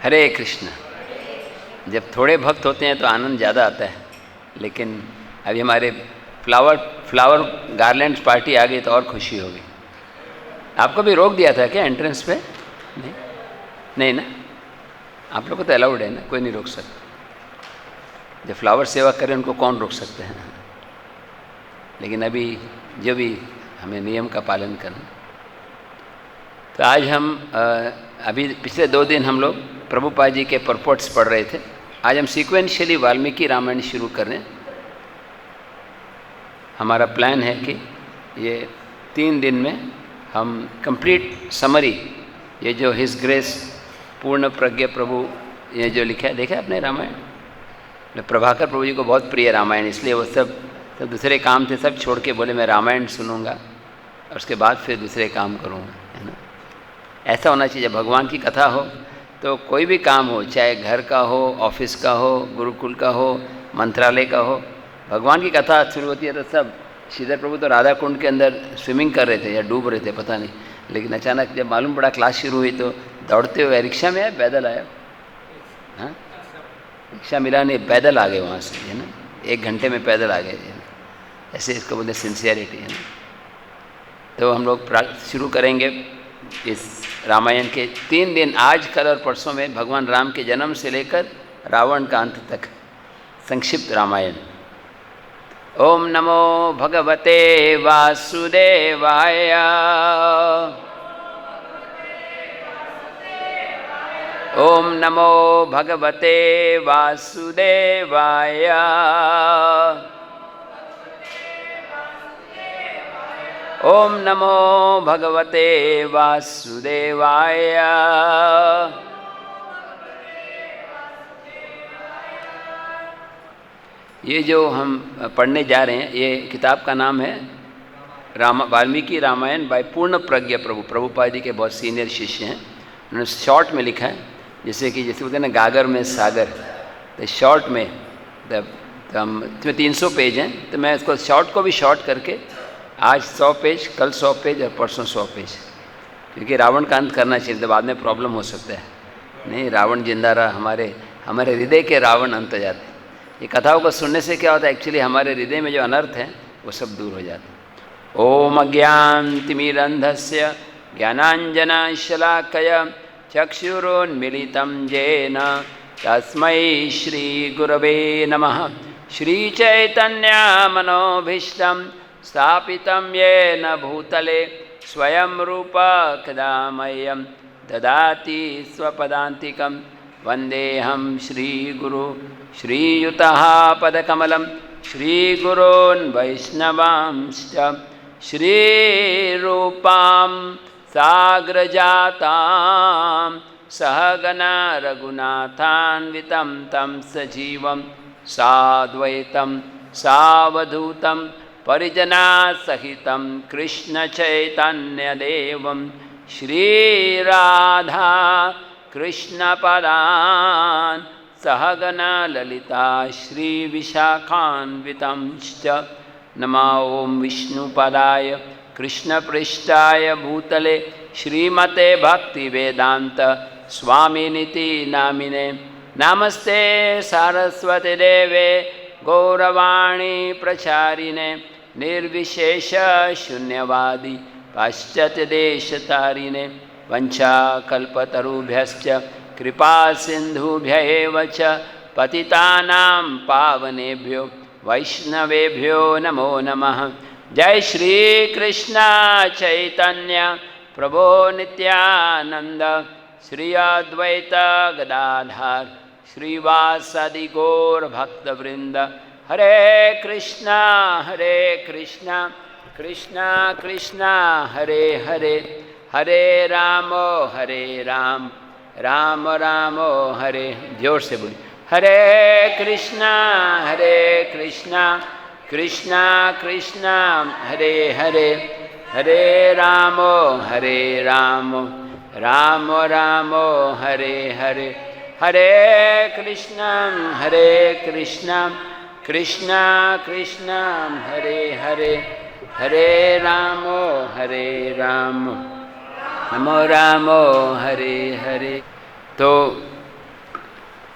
हरे कृष्ण। जब थोड़े भक्त होते हैं तो आनंद ज़्यादा आता है, लेकिन अभी हमारे फ्लावर गार्लैंड्स पार्टी आ गई तो और खुशी होगी। आपको भी रोक दिया था क्या एंट्रेंस पे? नहीं, नहीं ना, आप लोग को तो अलाउड है ना, कोई नहीं रोक सकता। जब फ्लावर सेवा करें उनको कौन रोक सकते हैं? लेकिन अभी जो भी हमें नियम का पालन करना। तो आज हम अभी पिछले 2 दिन हम लोग प्रभुपाद जी के परपोर्ट्स पढ़ रहे थे। आज हम सीक्वेंशियली वाल्मीकि रामायण शुरू कर रहे हैं। हमारा प्लान है कि ये 3 दिन में हम कंप्लीट समरी, ये जो हिज ग्रेस पूर्ण प्रज्ञ प्रभु ये जो लिखा है, देखा आपने रामायण? प्रभाकर प्रभु जी को बहुत प्रिय रामायण, इसलिए वो सब दूसरे काम थे सब छोड़ के बोले मैं रामायण सुनूंगा और उसके बाद फिर दूसरे काम करूँगा, है ना। ऐसा होना चाहिए। भगवान की कथा हो तो कोई भी काम हो, चाहे घर का हो, ऑफिस का हो, गुरुकुल का हो, मंत्रालय का हो, भगवान की कथा शुरू होती है तो सब। श्रीधर प्रभु तो राधा कुंड के अंदर स्विमिंग कर रहे थे या डूब रहे थे पता नहीं, लेकिन अचानक जब मालूम पड़ा क्लास शुरू हुई तो दौड़ते हुए रिक्शा में आए, पैदल आया। हाँ, रिक्शा मिला नहीं, पैदल आ गए वहाँ से, है ना। 1 घंटे में पैदल आ गए, ऐसे इसको बोलते सिंसियरिटी, है ना। तो हम लोग शुरू करेंगे इस रामायण के 3 दिन, आज कल और परसों में भगवान राम के जन्म से लेकर रावण का अंत तक संक्षिप्त रामायण। ओम नमो भगवते वासुदेवाय। ओम नमो भगवते वासुदेवाय। ओम नमो भगवते वासुदेवाय। ये जो हम पढ़ने जा रहे हैं, ये किताब का नाम है वाल्मीकि रामायण बाय पूर्ण प्रज्ञ प्रभु। प्रभुपाद जी के बहुत सीनियर शिष्य हैं, उन्होंने शॉर्ट में लिखा है, जैसे बोलते हैं ना गागर में सागर, तो शॉर्ट में हम 300 पेज हैं, तो मैं इसको शॉर्ट को भी शॉर्ट करके आज 100 पेज, कल 100 पेज और परसों 100 पेज, क्योंकि रावण का अंत करना चाहिए, तो बाद में प्रॉब्लम हो सकता है। नहीं, रावण जिंदा रहा, हमारे हृदय के रावण अंत हो जाते हैं। ये कथाओं को सुनने से क्या होता है, एक्चुअली हमारे हृदय में जो अनर्थ है वो सब दूर हो जाते हैं। ओम अज्ञानतिमिरन्धस्य ज्ञानाञ्जनशलाकया चक्षुरुन्मीलितं येन तस्मै श्रीगुरवे नमः। श्रीचैतन्यमनोभीष्टं स्थापितं येन भूतले स्वयं रूपा कदा मह्यं ददाति स्वपदान्तिकं। वन्देऽहं श्रीगुरु श्रीयुतः पदकमलं श्रीगुरोन् वैष्णवांश्च श्रीरूपां साग्रजातां सहगना रघुनाथान्वितं तं सजीवं साद्वैतं सावधूतं परिजनासहितं कृष्णचैतन्यदेवं श्रीराधा कृष्णपदान् सहगना ललिता श्रीविशाखान्वितंश्च। नमो ॐ विष्णुपदाय कृष्णपृष्ठाय भूतले श्रीमते भक्तिवेदान्त स्वामिनिति नामिने। नमस्ते सारस्वती देवे गौरवाणी प्रचारिणे निर्विशेष शून्यवादी पाश्चात्यदेशतारिणे। वंशाकल्पतरुभ्यश्च कृपा सिन्धुभ्य एव च पतितानां पावनेभ्यो वैष्णवेभ्यो नमो नमः। जय श्री कृष्ण चैतन्य प्रभो नित्यानंद श्री अद्वैत गदाधर श्रीवासादि गौर भक्तवृंद। हरे कृष्णा कृष्णा कृष्णा हरे हरे, हरे राम राम राम हरे। जोर से बोलिए, हरे कृष्णा कृष्णा कृष्णा हरे हरे, हरे राम राम राम हरे हरे। हरे कृष्णा कृष्णा कृष्णा हरे हरे, हरे राम राम राम हरे हरे। तो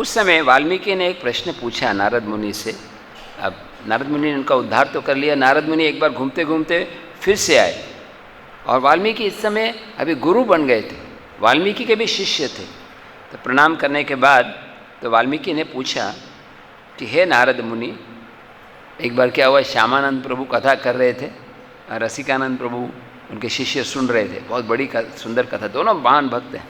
उस समय वाल्मीकि ने एक प्रश्न पूछा नारद मुनि से। अब नारद मुनि ने उनका उद्धार तो कर लिया। नारद मुनि एक बार घूमते घूमते फिर से आए और वाल्मीकि इस समय अभी गुरु बन गए थे, वाल्मीकि के भी शिष्य थे। तो प्रणाम करने के बाद तो वाल्मीकि ने पूछा कि हे नारद मुनि, एक बार क्या हुआ, श्यामानंद प्रभु कथा कर रहे थे और रसिकानंद प्रभु उनके शिष्य सुन रहे थे। बहुत बड़ी सुंदर कथा, दोनों महान भक्त हैं।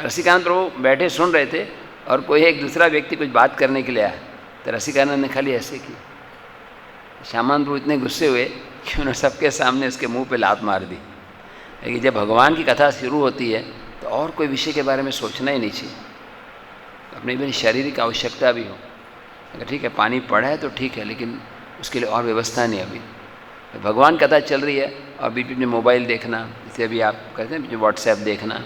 रसिकानंद प्रभु बैठे सुन रहे थे और कोई एक दूसरा व्यक्ति कुछ बात करने के लिए आया, तो रसिकानंद ने खाली ऐसे की। श्यामानंद प्रभु इतने गुस्से हुए कि उन्होंने सबके सामने उसके मुंह पे लात मार दी। लेकिन जब भगवान की कथा शुरू होती है तो और कोई विषय के बारे में सोचना ही नहीं चाहिए, अपनी भी शारीरिक आवश्यकता भी हो। अगर ठीक है पानी पड़ा है तो ठीक है, लेकिन उसके लिए और व्यवस्था नहीं अभी। भगवान कथा चल रही है और बीच बीच में मोबाइल देखना, जैसे अभी आप कहते हैं जो व्हाट्सएप देखना,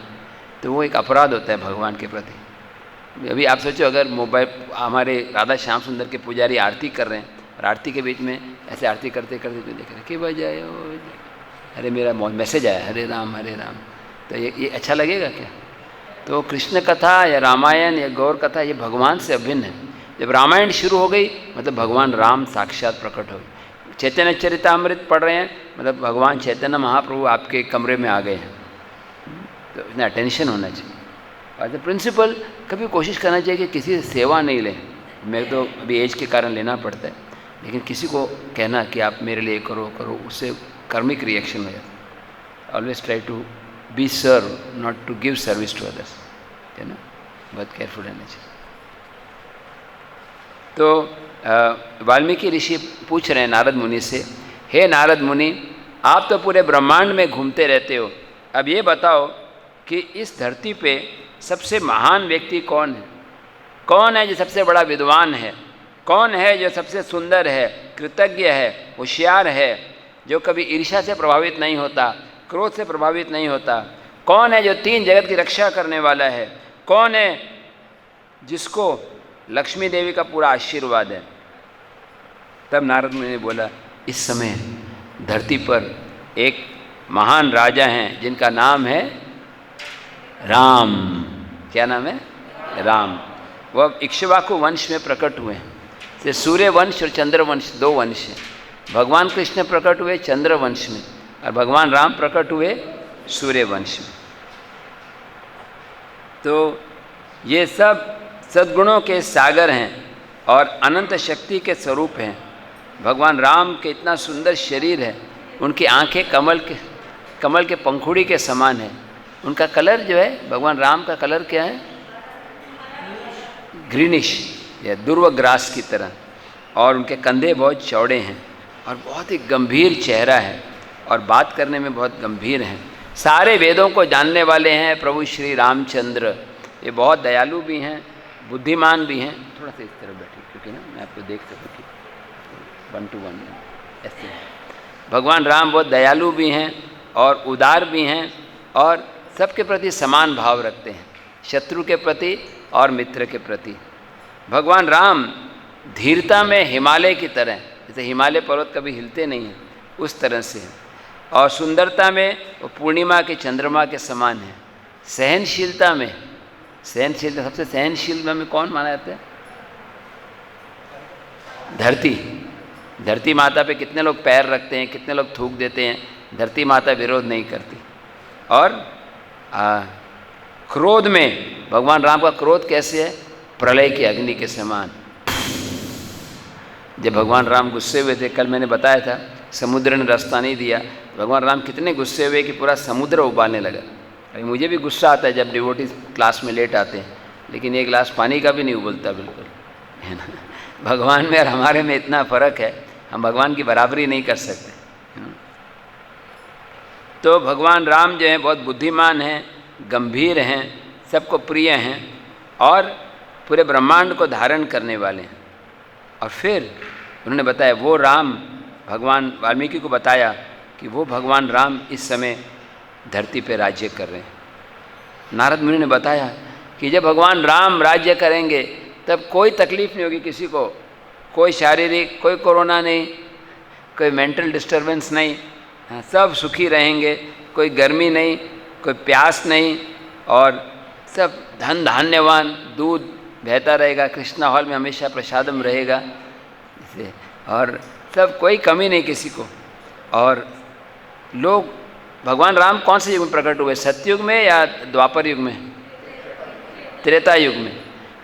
तो वो एक अपराध होता है भगवान के प्रति। अभी आप सोचो अगर मोबाइल, हमारे राधा श्याम सुंदर के पुजारी आरती कर रहे हैं और आरती के बीच में ऐसे आरती करते करते जो देख रहे हैं कि बजाय अरे मेरा मैसेज आया हरे राम, तो ये अच्छा लगेगा क्या? तो कृष्ण कथा या रामायण या गौर कथा ये भगवान से अभिन्न है। जब रामायण शुरू हो गई मतलब भगवान राम साक्षात प्रकट हो गए। चैतन्य चरितामृत पढ़ रहे हैं मतलब भगवान चैतन्य महाप्रभु आपके कमरे में आ गए हैं। तो इतना अटेंशन होना चाहिए। और द प्रिंसिपल कभी कोशिश करना चाहिए कि किसी से सेवा नहीं लें। मेरे तो अभी एज के कारण लेना पड़ता है, लेकिन किसी को कहना कि आप मेरे लिए करो, उससे कर्मिक रिएक्शन हो जाता है। Always try to be serve, not to give service to others, है ना। बहुत केयरफुल रहना चाहिए। तो वाल्मीकि ऋषि पूछ रहे हैं नारद मुनि से, हे नारद मुनि, आप तो पूरे ब्रह्मांड में घूमते रहते हो, अब ये बताओ कि इस धरती पे सबसे महान व्यक्ति कौन है? कौन है जो सबसे बड़ा विद्वान है? कौन है जो सबसे सुंदर है, कृतज्ञ है, होशियार है, जो कभी ईर्ष्या से प्रभावित नहीं होता, क्रोध से प्रभावित नहीं होता? कौन है जो तीन जगत की रक्षा करने वाला है? कौन है जिसको लक्ष्मी देवी का पूरा आशीर्वाद है? तब नारद मुनि ने बोला, इस समय धरती पर एक महान राजा हैं जिनका नाम है राम। क्या नाम है? राम। वह इक्ष्वाकु वंश में प्रकट हुए हैं। से सूर्य वंश और चंद्र वंश दो वंश हैं। भगवान कृष्ण प्रकट हुए चंद्र वंश में और भगवान राम प्रकट हुए सूर्य वंश में। तो ये सब सद्गुणों के सागर हैं और अनंत शक्ति के स्वरूप हैं। भगवान राम के इतना सुंदर शरीर है, उनकी आंखें कमल के पंखुड़ी के समान है। उनका कलर जो है, भगवान राम का कलर क्या है? ग्रीनिश या दुर्वा ग्रास की तरह। और उनके कंधे बहुत चौड़े हैं और बहुत ही गंभीर चेहरा है और बात करने में बहुत गंभीर हैं। सारे वेदों को जानने वाले हैं प्रभु श्री रामचंद्र। ये बहुत दयालु भी हैं, बुद्धिमान भी हैं। थोड़ा सा इस तरफ बैठिए क्योंकि ना मैं आपको देख सकूँ कि 1 to 1 ऐसे। भगवान राम बहुत दयालु भी हैं और उदार भी हैं और सबके प्रति समान भाव रखते हैं, शत्रु के प्रति और मित्र के प्रति। भगवान राम धीरता में हिमालय की तरह, जैसे हिमालय पर्वत कभी हिलते नहीं हैं उस तरह से हैं। और सुंदरता में वो पूर्णिमा के चंद्रमा के समान है। सहनशीलता में, सहनशीलता सबसे सहनशील में कौन माना जाता है? धरती माता पे कितने लोग पैर रखते हैं, कितने लोग थूक देते हैं, धरती माता विरोध नहीं करती। और क्रोध में भगवान राम का क्रोध कैसे है? प्रलय की अग्नि के समान। जब भगवान राम गुस्से हुए थे, कल मैंने बताया था, समुद्र ने रास्ता नहीं दिया, भगवान राम कितने गुस्से हुए कि पूरा समुद्र उबालने लगा। अभी मुझे भी गुस्सा आता है जब डिवोटी क्लास में लेट आते हैं, लेकिन एक गिलास पानी का भी नहीं उबलता बिल्कुल, है ना। भगवान में और हमारे में इतना फ़र्क है, हम भगवान की बराबरी नहीं कर सकते। तो भगवान राम जो हैं बहुत बुद्धिमान हैं, गंभीर हैं, सबको प्रिय हैं और पूरे ब्रह्मांड को धारण करने वाले हैं। और फिर उन्होंने बताया वो राम, भगवान वाल्मीकि को बताया कि वो भगवान राम इस समय धरती पे राज्य कर रहे हैं। नारद मुनि ने बताया कि जब भगवान राम राज्य करेंगे तब कोई तकलीफ नहीं होगी किसी को, कोई शारीरिक, कोई कोरोना नहीं, कोई मेंटल डिस्टर्बेंस नहीं, सब सुखी रहेंगे, कोई गर्मी नहीं, कोई प्यास नहीं और सब धन धान्यवान, दूध बहता रहेगा, कृष्णा हॉल में हमेशा प्रसादम रहेगा, और सब कोई कमी नहीं किसी को। और लोग, भगवान राम कौन से युग में प्रकट हुए, सतयुग में या द्वापर युग में? त्रेता युग में।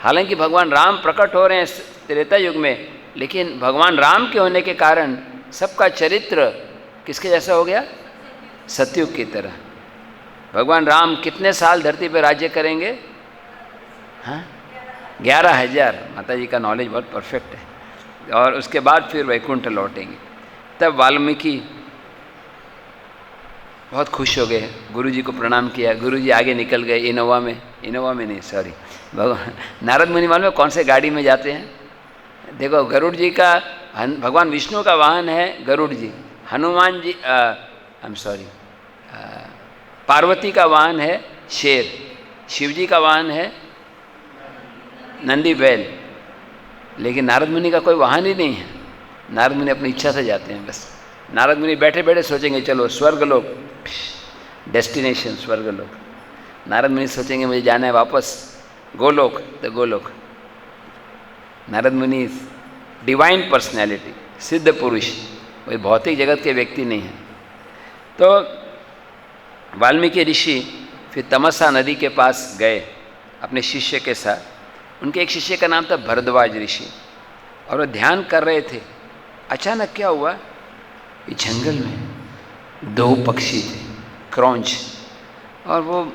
हालांकि भगवान राम प्रकट हो रहे हैं त्रेता युग में, लेकिन भगवान राम के होने के कारण सबका चरित्र किसके जैसा हो गया? सतयुग की तरह। भगवान राम कितने साल धरती पर राज्य करेंगे? हाँ, 11,000। माता जी का नॉलेज बहुत परफेक्ट है। और उसके बाद फिर वैकुंठ लौटेंगे। तब वाल्मीकि बहुत खुश हो गए, गुरु जी को प्रणाम किया। गुरु जी आगे निकल गए इनोवा में नहीं, सॉरी, भगवान नारद मुनि मालूम है कौन से गाड़ी में जाते हैं? देखो, गरुड़ जी का, भगवान विष्णु का वाहन है गरुड़ जी, Hanuman ji, I am sorry, Parvati का वाहन है शेर, शिव जी का वाहन है नंदी बैल। लेकिन नारद मुनि का कोई वाहन ही नहीं है। नारद मुनि अपनी इच्छा से जाते हैं बस। नारद मुनि बैठे बैठे सोचेंगे चलो स्वर्गलोक, डेस्टिनेशन स्वर्गलोक। नारद मुनि सोचेंगे मुझे जाना है वापस गोलोक, तो गोलोक। नारद मुनि डिवाइन पर्सनैलिटी, सिद्ध पुरुष, कोई भौतिक जगत के व्यक्ति नहीं है। तो वाल्मीकि ऋषि फिर तमसा नदी के पास गए अपने शिष्य के साथ। उनके एक शिष्य का नाम था भरद्वाज ऋषि, और वो ध्यान कर रहे थे। अचानक क्या हुआ, कि जंगल में 2 पक्षी थे, क्रॉन्च। और वो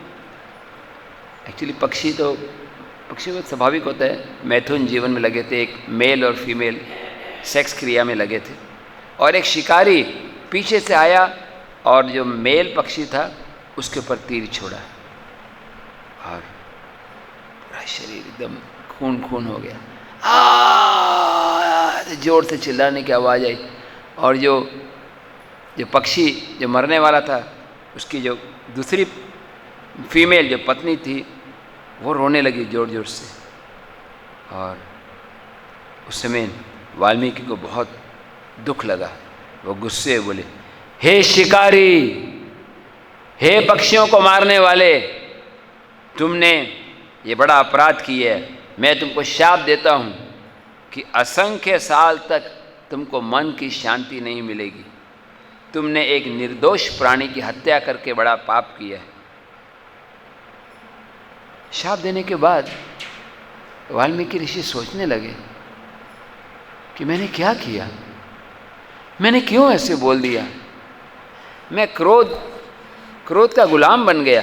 एक्चुअली पक्षी तो स्वाभाविक होता है, मैथुन जीवन में लगे थे, एक मेल और फीमेल सेक्स क्रिया में लगे थे। और एक शिकारी पीछे से आया और जो मेल पक्षी था उसके ऊपर तीर छोड़ा, और पूरा शरीर एकदम खून खून हो गया। जोर से चिल्लाने की आवाज़ आई। और जो पक्षी जो मरने वाला था, उसकी जो दूसरी फीमेल जो पत्नी थी, वो रोने लगी जोर जोर से। और उस समय वाल्मीकि को बहुत दुख लगा। वो गुस्से बोले, हे शिकारी, हे पक्षियों को मारने वाले, तुमने ये बड़ा अपराध किया है। मैं तुमको शाप देता हूँ कि असंख्य साल तक तुमको मन की शांति नहीं मिलेगी। तुमने एक निर्दोष प्राणी की हत्या करके बड़ा पाप किया है। शाप देने के बाद वाल्मीकि ऋषि सोचने लगे कि मैंने क्या किया, मैंने क्यों ऐसे बोल दिया। मैं क्रोध का गुलाम बन गया।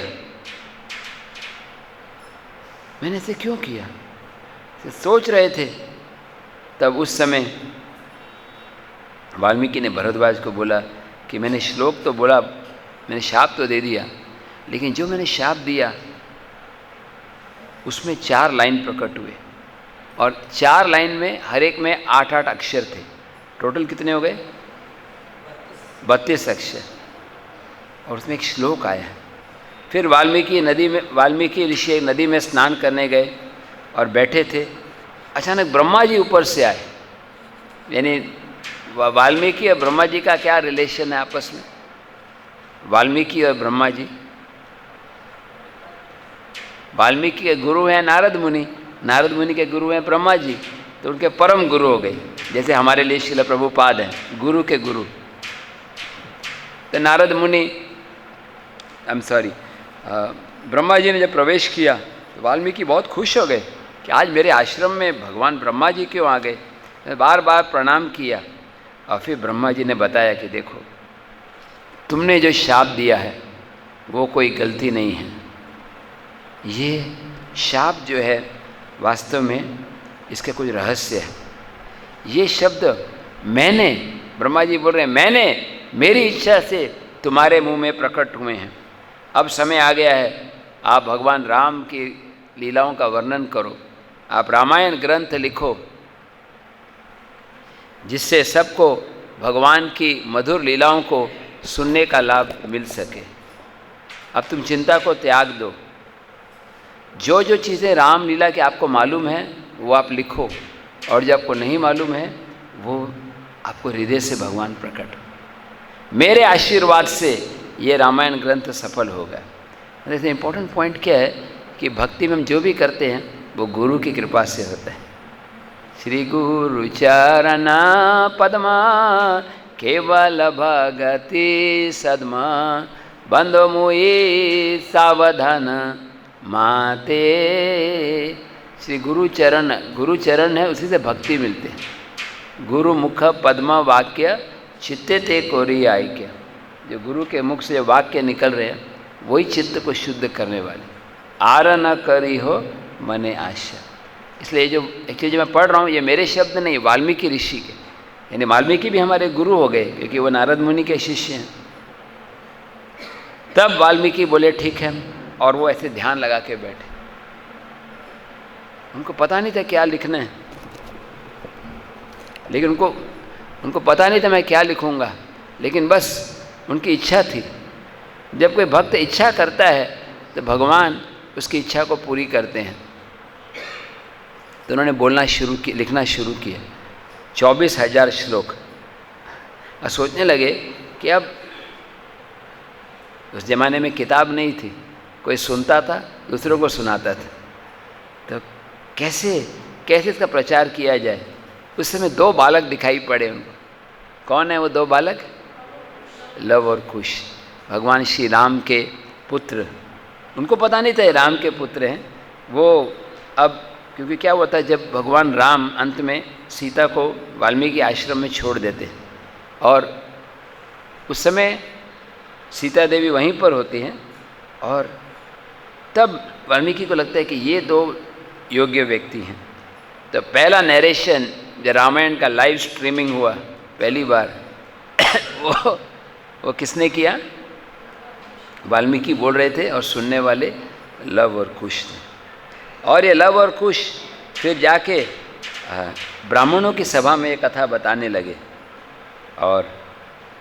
मैंने इसे क्यों किया, इसे सोच रहे थे। तब उस समय वाल्मीकि ने भरद्वाज को बोला कि मैंने श्लोक तो बोला, मैंने शाप तो दे दिया, लेकिन जो मैंने शाप दिया उसमें 4 लाइन प्रकट हुए, और 4 लाइन में हर एक में 8-8 अक्षर थे। टोटल कितने हो गए? 32 अक्षर। और उसमें एक श्लोक आया। फिर वाल्मीकि ऋषि नदी में स्नान करने गए और बैठे थे। अचानक ब्रह्मा जी ऊपर से आए। यानी वाल्मीकि और ब्रह्मा जी का क्या रिलेशन है आपस में? वाल्मीकि और ब्रह्मा जी, वाल्मीकि के गुरु हैं नारद मुनि, नारद मुनि के गुरु हैं ब्रह्मा जी, तो उनके परम गुरु हो गए। जैसे हमारे लिए श्रील प्रभुपाद हैं, गुरु के गुरु। तो नारद मुनि, ब्रह्मा जी ने जब प्रवेश किया तो वाल्मीकि बहुत खुश हो गए कि आज मेरे आश्रम में भगवान ब्रह्मा जी क्यों आ गए। बार बार प्रणाम किया, और फिर ब्रह्मा जी ने बताया कि देखो, तुमने जो शाप दिया है वो कोई गलती नहीं है। ये शाप जो है वास्तव में इसका कुछ रहस्य है। ये शब्द मैंने, ब्रह्मा जी बोल रहे हैं, मैंने मेरी इच्छा से तुम्हारे मुंह में प्रकट हुए हैं। अब समय आ गया है, आप भगवान राम की लीलाओं का वर्णन करो, आप रामायण ग्रंथ लिखो, जिससे सबको भगवान की मधुर लीलाओं को सुनने का लाभ मिल सके। अब तुम चिंता को त्याग दो। जो जो चीज़ें राम लीला के आपको मालूम है वो आप लिखो, और जो आपको नहीं मालूम है वो आपको हृदय से भगवान प्रकट हो। मेरे आशीर्वाद से ये रामायण ग्रंथ सफल होगा। जैसे इम्पोर्टेंट पॉइंट क्या है कि भक्ति में हम जो भी करते हैं वो गुरु की कृपा से होता है। श्री गुरु चरण पद्मा केवल भगति सद्मा बंधो मुई सावधान माते। श्री गुरु चरण है, उसी से भक्ति मिलते हैं। गुरु मुख पद्मा वाक्य चित्ते ते कोरी आइक्य। जो गुरु के मुख से वाक्य निकल रहे हैं वही चित्त को शुद्ध करने वाले। आर न करी हो मने आशा। इसलिए जो एक्चुअली जो मैं पढ़ रहा हूँ ये मेरे शब्द नहीं, वाल्मीकि ऋषि के, यानी वाल्मीकि भी हमारे गुरु हो गए क्योंकि वो नारद मुनि के शिष्य हैं। तब वाल्मीकि बोले ठीक है, और वो ऐसे ध्यान लगा के बैठे। उनको पता नहीं था क्या लिखना है, लेकिन उनको पता नहीं था मैं क्या लिखूँगा, लेकिन बस उनकी इच्छा थी। जब कोई भक्त इच्छा करता है तो भगवान उसकी इच्छा को पूरी करते हैं। तो उन्होंने बोलना शुरू किया, लिखना शुरू किया 24,000 श्लोक। और सोचने लगे कि अब उस ज़माने में किताब नहीं थी, कोई सुनता था दूसरों को सुनाता था, तो कैसे इसका प्रचार किया जाए। उस समय 2 बालक दिखाई पड़े उनको। कौन है वो 2 बालक? लव और कुश, भगवान श्री राम के पुत्र। उनको पता नहीं था ये राम के पुत्र हैं। वो अब क्योंकि क्या हुआ था, जब भगवान राम अंत में सीता को वाल्मीकि आश्रम में छोड़ देते और उस समय सीता देवी वहीं पर होती हैं, और तब वाल्मीकि को लगता है कि ये 2 योग्य व्यक्ति हैं। तो पहला नरेशन जब रामायण का लाइव स्ट्रीमिंग हुआ पहली बार वो किसने किया? वाल्मीकि बोल रहे थे और सुनने वाले लव और कुश थे। और ये लव और कुश फिर जाके ब्राह्मणों की सभा में ये कथा बताने लगे, और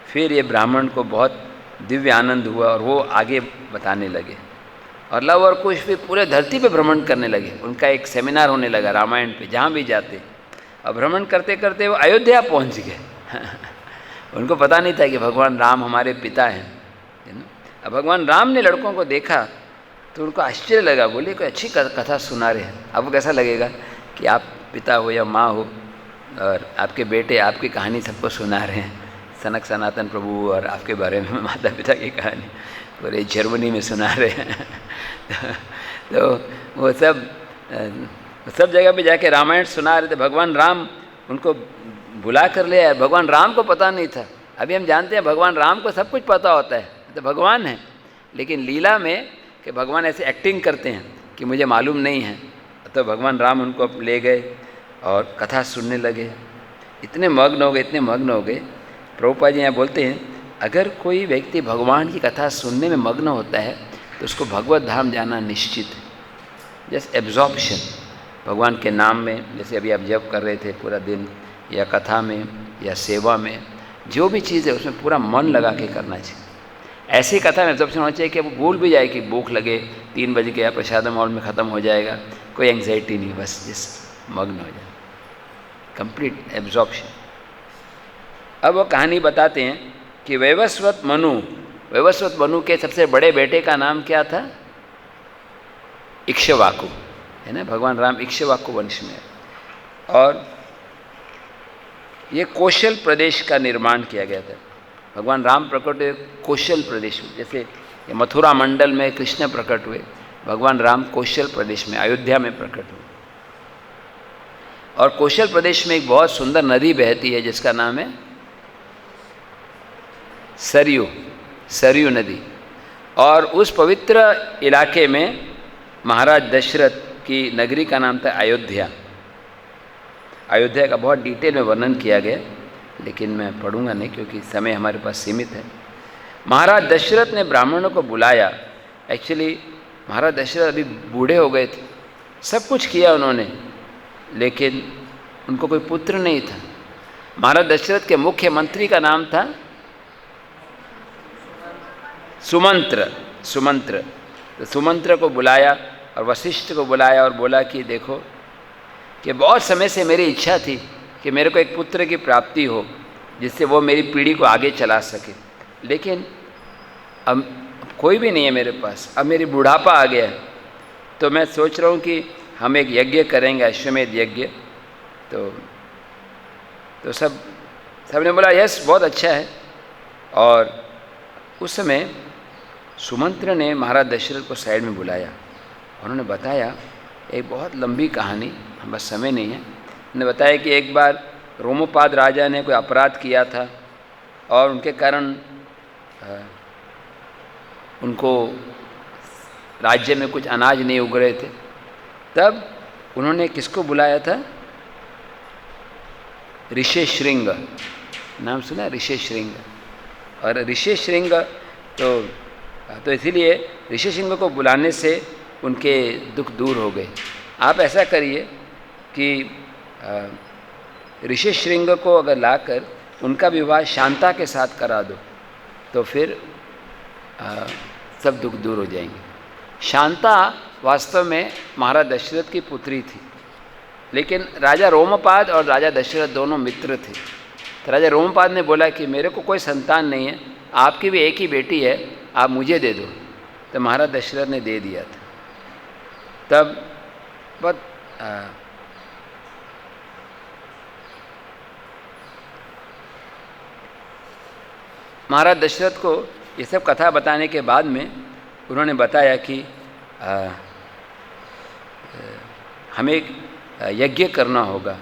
फिर ये ब्राह्मण को बहुत दिव्य आनंद हुआ और वो आगे बताने लगे। और लव और कुश भी पूरे धरती पे भ्रमण करने लगे। उनका एक सेमिनार होने लगा रामायण पे, जहाँ भी जाते। और भ्रमण करते करते वो अयोध्या पहुँच गए उनको पता नहीं था कि भगवान राम हमारे पिता हैं। अब भगवान राम ने लड़कों को देखा तो उनको आश्चर्य लगा, बोले कोई अच्छी कथा सुना रहे हैं। आपको कैसा लगेगा कि आप पिता हो या माँ हो और आपके बेटे आपकी कहानी सबको सुना रहे हैं, सनक सनातन प्रभु और आपके बारे में माता पिता की कहानी पूरे जर्मनी में सुना रहे हैं तो वो सब जगह पे जाके रामायण सुना रहे थे। भगवान राम उनको बुला कर ले आए। भगवान राम को पता नहीं था। अभी हम जानते हैं भगवान राम को सब कुछ पता होता है, तो भगवान है, लेकिन लीला में कि भगवान ऐसे एक्टिंग करते हैं कि मुझे मालूम नहीं है। तो भगवान राम उनको ले गए और कथा सुनने लगे। इतने मग्न हो गए। प्रभुपाद जी यहाँ बोलते हैं, अगर कोई व्यक्ति भगवान की कथा सुनने में मग्न होता है तो उसको भगवत धाम जाना निश्चित है। जैसे एब्जॉर्प्शन भगवान के नाम में, जैसे अभी आप जप कर रहे थे पूरा दिन, या कथा में या सेवा में, जो भी चीज़ है उसमें पूरा मन लगा के करना चाहिए। ऐसी कथा में एब्जॉर्प्शन होना चाहिए कि वो भूल भी जाए कि भूख लगे 3 बजे के या प्रसाद मॉल में ख़त्म हो जाएगा, कोई एंग्जाइटी नहीं, बस जिस मग्न हो जाए, कंप्लीट एब्जॉर्प्शन। अब वो कहानी बताते हैं कि वैवस्वत मनु के सबसे बड़े बेटे का नाम क्या था? इक्ष्वाकु, है ना। भगवान राम इक्ष्वाकु वंश में है। और ये कौशल प्रदेश का निर्माण किया गया था। भगवान राम प्रकट हुए कौशल प्रदेश में, जैसे ये मथुरा मंडल में कृष्ण प्रकट हुए, भगवान राम कौशल प्रदेश में अयोध्या में प्रकट हुए। और कौशल प्रदेश में एक बहुत सुंदर नदी बहती है जिसका नाम है सरयू नदी। और उस पवित्र इलाके में महाराज दशरथ की नगरी का नाम था अयोध्या। अयोध्या का बहुत डिटेल में वर्णन किया गया, लेकिन मैं पढ़ूंगा नहीं क्योंकि समय हमारे पास सीमित है। महाराज दशरथ ने ब्राह्मणों को बुलाया। एक्चुअली महाराज दशरथ अभी बूढ़े हो गए थे, सब कुछ किया उन्होंने, लेकिन उनको कोई पुत्र नहीं था। महाराज दशरथ के मुख्यमंत्री का नाम था सुमंत्र। तो सुमंत्र को बुलाया और वशिष्ठ को बुलाया और बोला कि देखो कि बहुत समय से मेरी इच्छा थी कि मेरे को एक पुत्र की प्राप्ति हो जिससे वो मेरी पीढ़ी को आगे चला सके, लेकिन अब कोई भी नहीं है मेरे पास। अब मेरी बुढ़ापा आ गया है, तो मैं सोच रहा हूँ कि हम एक यज्ञ करेंगे, अश्वमेध यज्ञ। तो सबने बोला यस, बहुत अच्छा है। और उस समय सुमंत्र ने महाराज दशरथ को साइड में बुलाया, उन्होंने बताया एक बहुत लंबी कहानी, हम बस समय नहीं है। उन्होंने बताया कि एक बार रोमोपाद राजा ने कोई अपराध किया था और उनके कारण उनको राज्य में कुछ अनाज नहीं उग रहे थे। तब उन्होंने किसको बुलाया था? ऋषिशृंग, नाम सुना? ऋषिशृंग। और ऋषिशृंग तो इसीलिए ऋषिशृंग को बुलाने से उनके दुख दूर हो गए। आप ऐसा करिए कि ऋषिशृंग को अगर लाकर उनका विवाह शांता के साथ करा दो तो फिर सब दुख दूर हो जाएंगे। शांता वास्तव में महाराज दशरथ की पुत्री थी, लेकिन राजा रोमपाद और राजा दशरथ दोनों मित्र थे। तो राजा रोमपाद ने बोला कि मेरे को कोई संतान नहीं है, आपकी भी एक ही बेटी है, आप मुझे दे दो। तो महाराज दशरथ ने दे दिया था। तब बहुत महाराज दशरथ को ये सब कथा बताने के बाद में उन्होंने बताया कि हमें एक यज्ञ करना होगा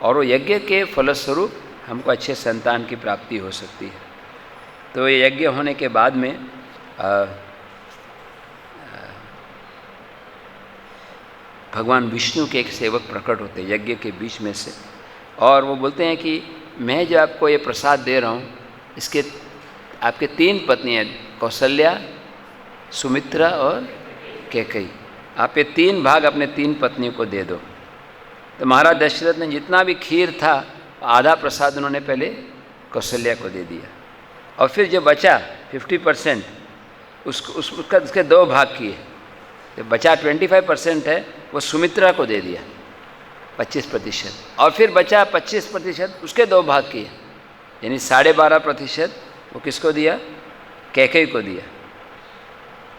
और वो यज्ञ के फलस्वरूप हमको अच्छे संतान की प्राप्ति हो सकती है। तो ये यज्ञ होने के बाद में भगवान विष्णु के एक सेवक प्रकट होते हैं यज्ञ के बीच में से, और वो बोलते हैं कि मैं जो आपको ये प्रसाद दे रहा हूँ, इसके आपके 3 पत्नियाँ कौशल्या, सुमित्रा और कैकेयी, आप ये 3 भाग अपने 3 पत्नियों को दे दो। तो महाराज दशरथ ने जितना भी खीर था आधा प्रसाद उन्होंने पहले कौशल्या को दे दिया, और फिर जो बचा 50% उसके 2 भाग किए। जो बचा 25% है वो सुमित्रा को दे दिया 25%, और फिर बचा 25% उसके 2 भाग किए, यानी 12.5% वो किसको दिया? कैकेयी को दिया।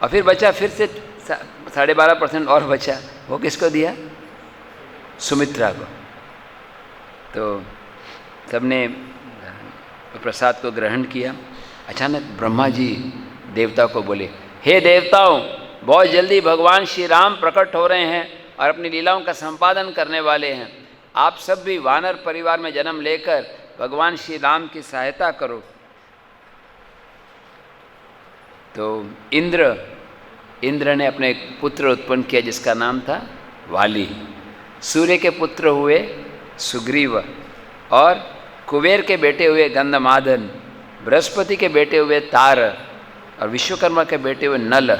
और फिर बचा फिर से 12.5% और बचा, वो किसको दिया? सुमित्रा को। तो सबने प्रसाद को ग्रहण किया। अचानक ब्रह्मा जी देवता को बोले, हे देवताओं, बहुत जल्दी भगवान श्री राम प्रकट हो रहे हैं और अपनी लीलाओं का संपादन करने वाले हैं। आप सब भी वानर परिवार में जन्म लेकर भगवान श्री राम की सहायता करो। तो इंद्र ने अपने एक पुत्र उत्पन्न किया जिसका नाम था वाली। सूर्य के पुत्र हुए सुग्रीव, और कुबेर के बेटे हुए गंधमादन, बृहस्पति के बेटे हुए तार, और विश्वकर्मा के बेटे हुए नल।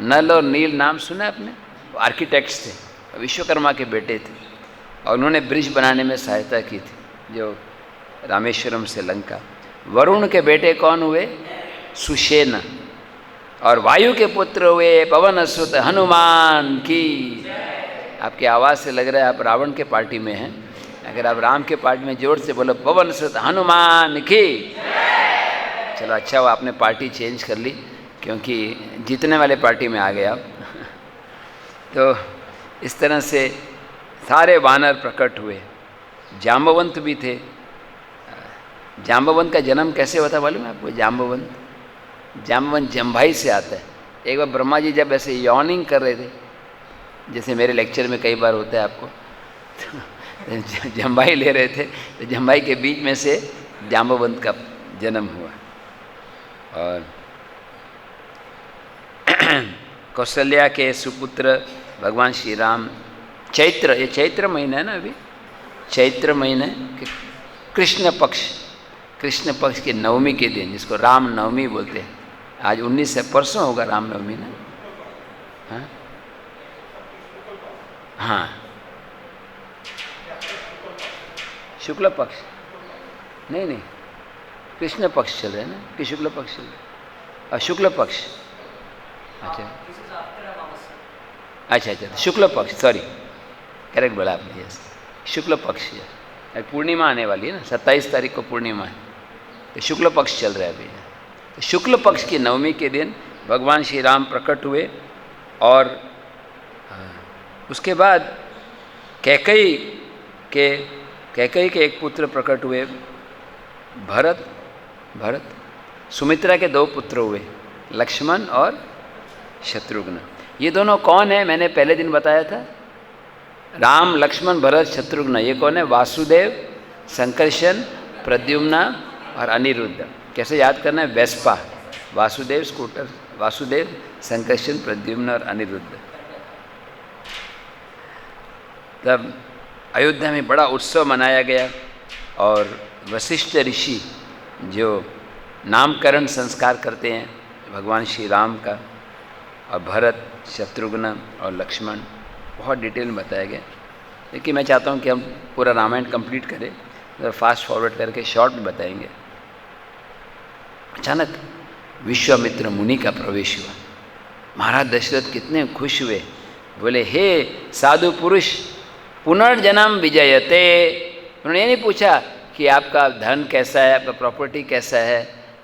नल और नील नाम सुना आपने? वो आर्किटेक्ट्स थे, विश्वकर्मा के बेटे थे, और उन्होंने ब्रिज बनाने में सहायता की थी, जो रामेश्वरम से लंका। वरुण के बेटे कौन हुए? सुषेण। और वायु के पुत्र हुए पवन सुत हनुमान की। आपकी आवाज़ से लग रहा है आप रावण के पार्टी में हैं। अगर आप राम के पार्टी में जोर से बोलो पवन सुत हनुमान की। चलो अच्छा हुआ आपने पार्टी चेंज कर ली, क्योंकि जीतने वाले पार्टी में आ गए आप। तो इस तरह से सारे वानर प्रकट हुए। जाम्बवंत भी थे। जाम्बवंत का जन्म कैसे होता मालूम है आपको? जाम्बवंत जम्भाई से आता है। एक बार ब्रह्मा जी जब ऐसे यॉर्निंग कर रहे थे, जैसे मेरे लेक्चर में कई बार होता है आपको, तो जम्भाई ले रहे थे, तो जम्भाई के बीच में से जाम्बवंत का जन्म हुआ। और कौशल्या के सुपुत्र भगवान श्री राम, ये चैत्र महीना है ना, अभी चैत्र महीने के कृष्ण पक्ष के नवमी के दिन, जिसको राम नवमी बोलते हैं। आज 19 से परसों होगा राम नवमी ना। हाँ, शुक्ल पक्ष नहीं, कृष्ण पक्ष चल रहा है ना, कि शुक्ल पक्ष चल रहा है? शुक्ल पक्ष। अच्छा, शुक्ल पक्ष, सॉरी, करेक्ट बोला आपने। यस, शुक्ल पक्ष। पूर्णिमा आने वाली है ना, 27 तारीख को पूर्णिमा है, तो शुक्ल पक्ष चल रहा है अभी। तो शुक्ल पक्ष की नवमी के दिन भगवान श्री राम प्रकट हुए, और उसके बाद कैकेयी के एक पुत्र प्रकट हुए, भरत। सुमित्रा के 2 पुत्र हुए, लक्ष्मण और शत्रुघ्न। ये दोनों कौन है? मैंने पहले दिन बताया था, राम, लक्ष्मण, भरत, शत्रुघ्न। ये कौन है? वासुदेव, संकर्षण, प्रद्युम्न और अनिरुद्ध। कैसे याद करना है? वेस्पा, वासुदेव स्कूटर, वासुदेव, संकर्षण, प्रद्युम्न और अनिरुद्ध। तब अयोध्या में बड़ा उत्सव मनाया गया और वशिष्ठ ऋषि जो नामकरण संस्कार करते हैं भगवान श्री राम का, और भरत, शत्रुघ्न और लक्ष्मण, बहुत डिटेल में बताया गया। लेकिन मैं चाहता हूँ कि हम पूरा रामायण कंप्लीट करें, तो फास्ट फॉरवर्ड करके शॉर्ट में बताएंगे। अचानक विश्वामित्र मुनि का प्रवेश हुआ। महाराज दशरथ कितने खुश हुए, बोले हे साधु पुरुष, पुनर्जन्म विजयते। उन्होंने ये नहीं पूछा कि आपका धन कैसा है, आपका प्रॉपर्टी कैसा है,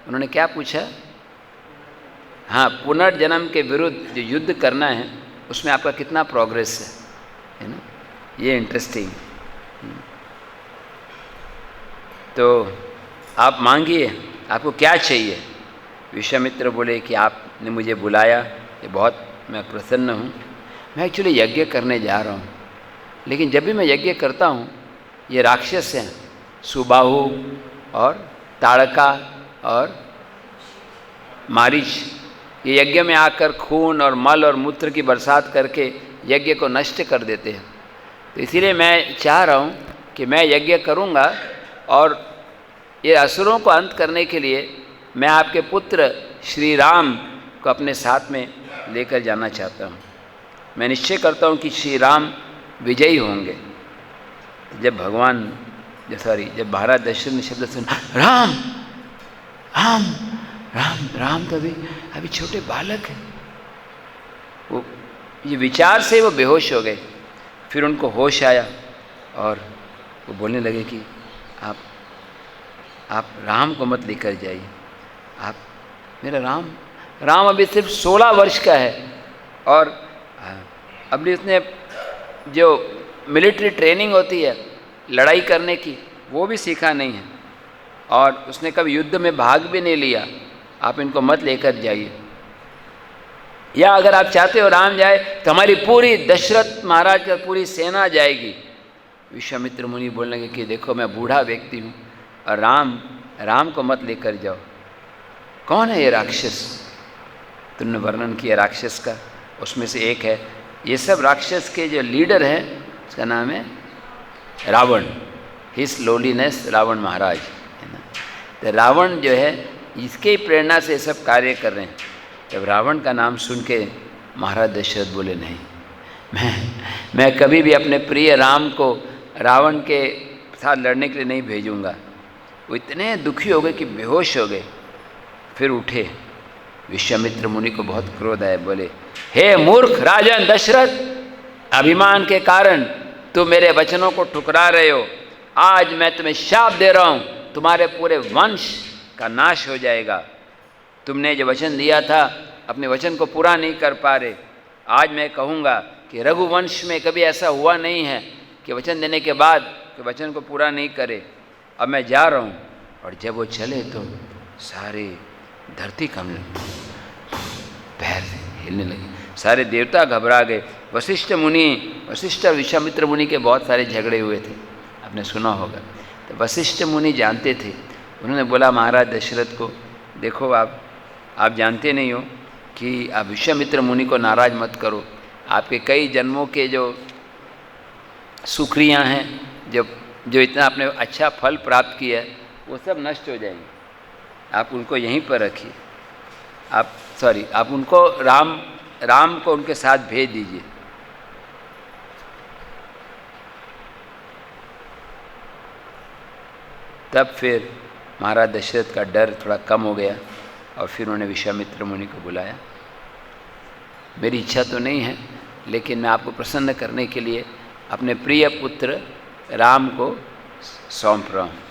उन्होंने क्या पूछा? हाँ, पुनर्जन्म के विरुद्ध जो युद्ध करना है उसमें आपका कितना प्रोग्रेस है ना? ये इंटरेस्टिंग। तो आप मांगिए, आपको क्या चाहिए? विश्वामित्र बोले कि आपने मुझे बुलाया, ये बहुत मैं प्रसन्न हूँ। मैं एक्चुअली यज्ञ करने जा रहा हूँ, लेकिन जब भी मैं यज्ञ करता हूँ ये राक्षस हैं, सुबाहु और ताड़का और मारीच, ये यज्ञ में आकर खून और मल और मूत्र की बरसात करके यज्ञ को नष्ट कर देते हैं। तो इसीलिए मैं चाह रहा हूँ कि मैं यज्ञ करूँगा और ये असुरों को अंत करने के लिए मैं आपके पुत्र श्री राम को अपने साथ में लेकर जाना चाहता हूँ। मैं निश्चय करता हूँ कि श्री राम विजयी होंगे। जब जब महाराज दशरथ ने शब्द सुना, राम राम राम राम, तो अभी छोटे बालक हैं, वो ये विचार से वो बेहोश हो गए। फिर उनको होश आया और वो बोलने लगे कि आप राम को मत लेकर जाइए, आप मेरा राम अभी सिर्फ 16 वर्ष का है और अभी उसने जो मिलिट्री ट्रेनिंग होती है लड़ाई करने की वो भी सीखा नहीं है और उसने कभी युद्ध में भाग भी नहीं लिया, आप इनको मत लेकर जाइए। या अगर आप चाहते हो राम जाए तो हमारी पूरी दशरथ महाराज का पूरी सेना जाएगी। विश्वामित्र मुनि बोलने लगे कि देखो मैं बूढ़ा व्यक्ति हूँ और राम को मत लेकर जाओ। कौन है ये राक्षस? तुमने वर्णन किया राक्षस का, उसमें से एक है। ये सब राक्षस के जो लीडर हैं उसका नाम है रावण, हिज लोलीनेस रावण महाराज, है ना। तो रावण जो है इसके प्रेरणा से सब कार्य कर रहे हैं। जब रावण का नाम सुन के महाराज दशरथ बोले नहीं, मैं कभी भी अपने प्रिय राम को रावण के साथ लड़ने के लिए नहीं भेजूंगा। वो इतने दुखी हो गए कि बेहोश हो गए। फिर उठे। विश्वामित्र मुनि को बहुत क्रोध आया, बोले हे मूर्ख राजन दशरथ, अभिमान के कारण तुम मेरे वचनों को ठुकरा रहे हो। आज मैं तुम्हें शाप दे रहा हूँ, तुम्हारे पूरे वंश का नाश हो जाएगा। तुमने जो वचन दिया था अपने वचन को पूरा नहीं कर पा रहे। आज मैं कहूँगा कि रघुवंश में कभी ऐसा हुआ नहीं है कि वचन देने के बाद कि वचन को पूरा नहीं करे। अब मैं जा रहा हूँ। और जब वो चले तो सारे धरती कंपने, पैर हिलने लगी, सारे देवता घबरा गए। वशिष्ठ और विश्वामित्र मुनि के बहुत सारे झगड़े हुए थे, आपने सुना होगा। तो वशिष्ठ मुनि जानते थे। उन्होंने बोला महाराज दशरथ को, देखो आप जानते नहीं हो कि आप विश्वामित्र मुनि को नाराज़ मत करो। आपके कई जन्मों के जो सुक्रियाँ हैं, जो इतना आपने अच्छा फल प्राप्त किया है, वो सब नष्ट हो जाएंगे। आप उनको यहीं पर रखिए। आप उनको राम को उनके साथ भेज दीजिए। तब फिर महाराज दशरथ का डर थोड़ा कम हो गया और फिर उन्होंने विश्वामित्र मुनि को बुलाया। मेरी इच्छा तो नहीं है, लेकिन मैं आपको प्रसन्न करने के लिए अपने प्रिय पुत्र राम को सौंप रहा हूँ।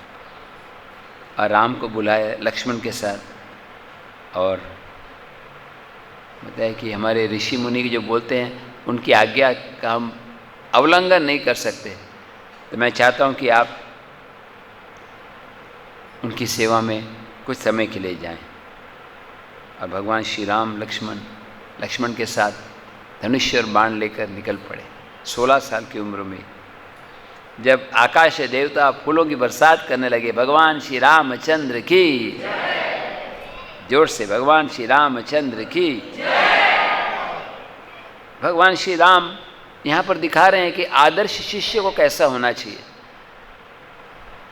और राम को बुलाया लक्ष्मण के साथ। और बताया कि हमारे ऋषि मुनि जो बोलते हैं उनकी आज्ञा का हम उल्लंघन नहीं कर सकते। तो मैं चाहता हूँ कि आप उनकी सेवा में कुछ समय के लिए जाएं। और भगवान श्री राम लक्ष्मण के साथ धनुष्य और बाण लेकर निकल पड़े 16 साल की उम्र में। जब आकाश देवता फूलों की बरसात करने लगे, भगवान श्री रामचंद्र की, जोर से भगवान श्री रामचंद्र की। भगवान श्री राम यहाँ पर दिखा रहे हैं कि आदर्श शिष्य को कैसा होना चाहिए।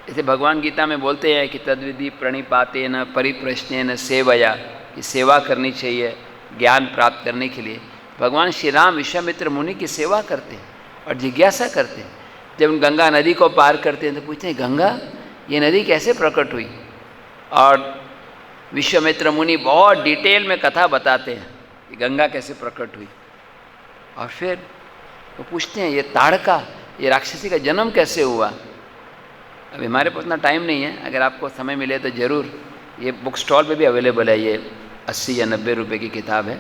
जैसे भगवान गीता में बोलते हैं कि तद्विधि प्रणिपातेन परिप्रश्नेन सेवया, कि सेवा करनी चाहिए ज्ञान प्राप्त करने के लिए। भगवान श्री राम विश्वामित्र मुनि की सेवा करते हैं और जिज्ञासा करते हैं। जब गंगा नदी को पार करते हैं तो पूछते हैं, गंगा ये नदी कैसे प्रकट हुई? और विश्वामित्र मुनि बहुत डिटेल में कथा बताते हैं कि गंगा कैसे प्रकट हुई। और फिर वो पूछते हैं, ये ताड़का, ये राक्षसी का जन्म कैसे हुआ? अभी हमारे पास उतना टाइम नहीं है, अगर आपको समय मिले तो ज़रूर, ये बुक स्टॉल पे भी अवेलेबल है। ये 80 या 90 रुपए की किताब है,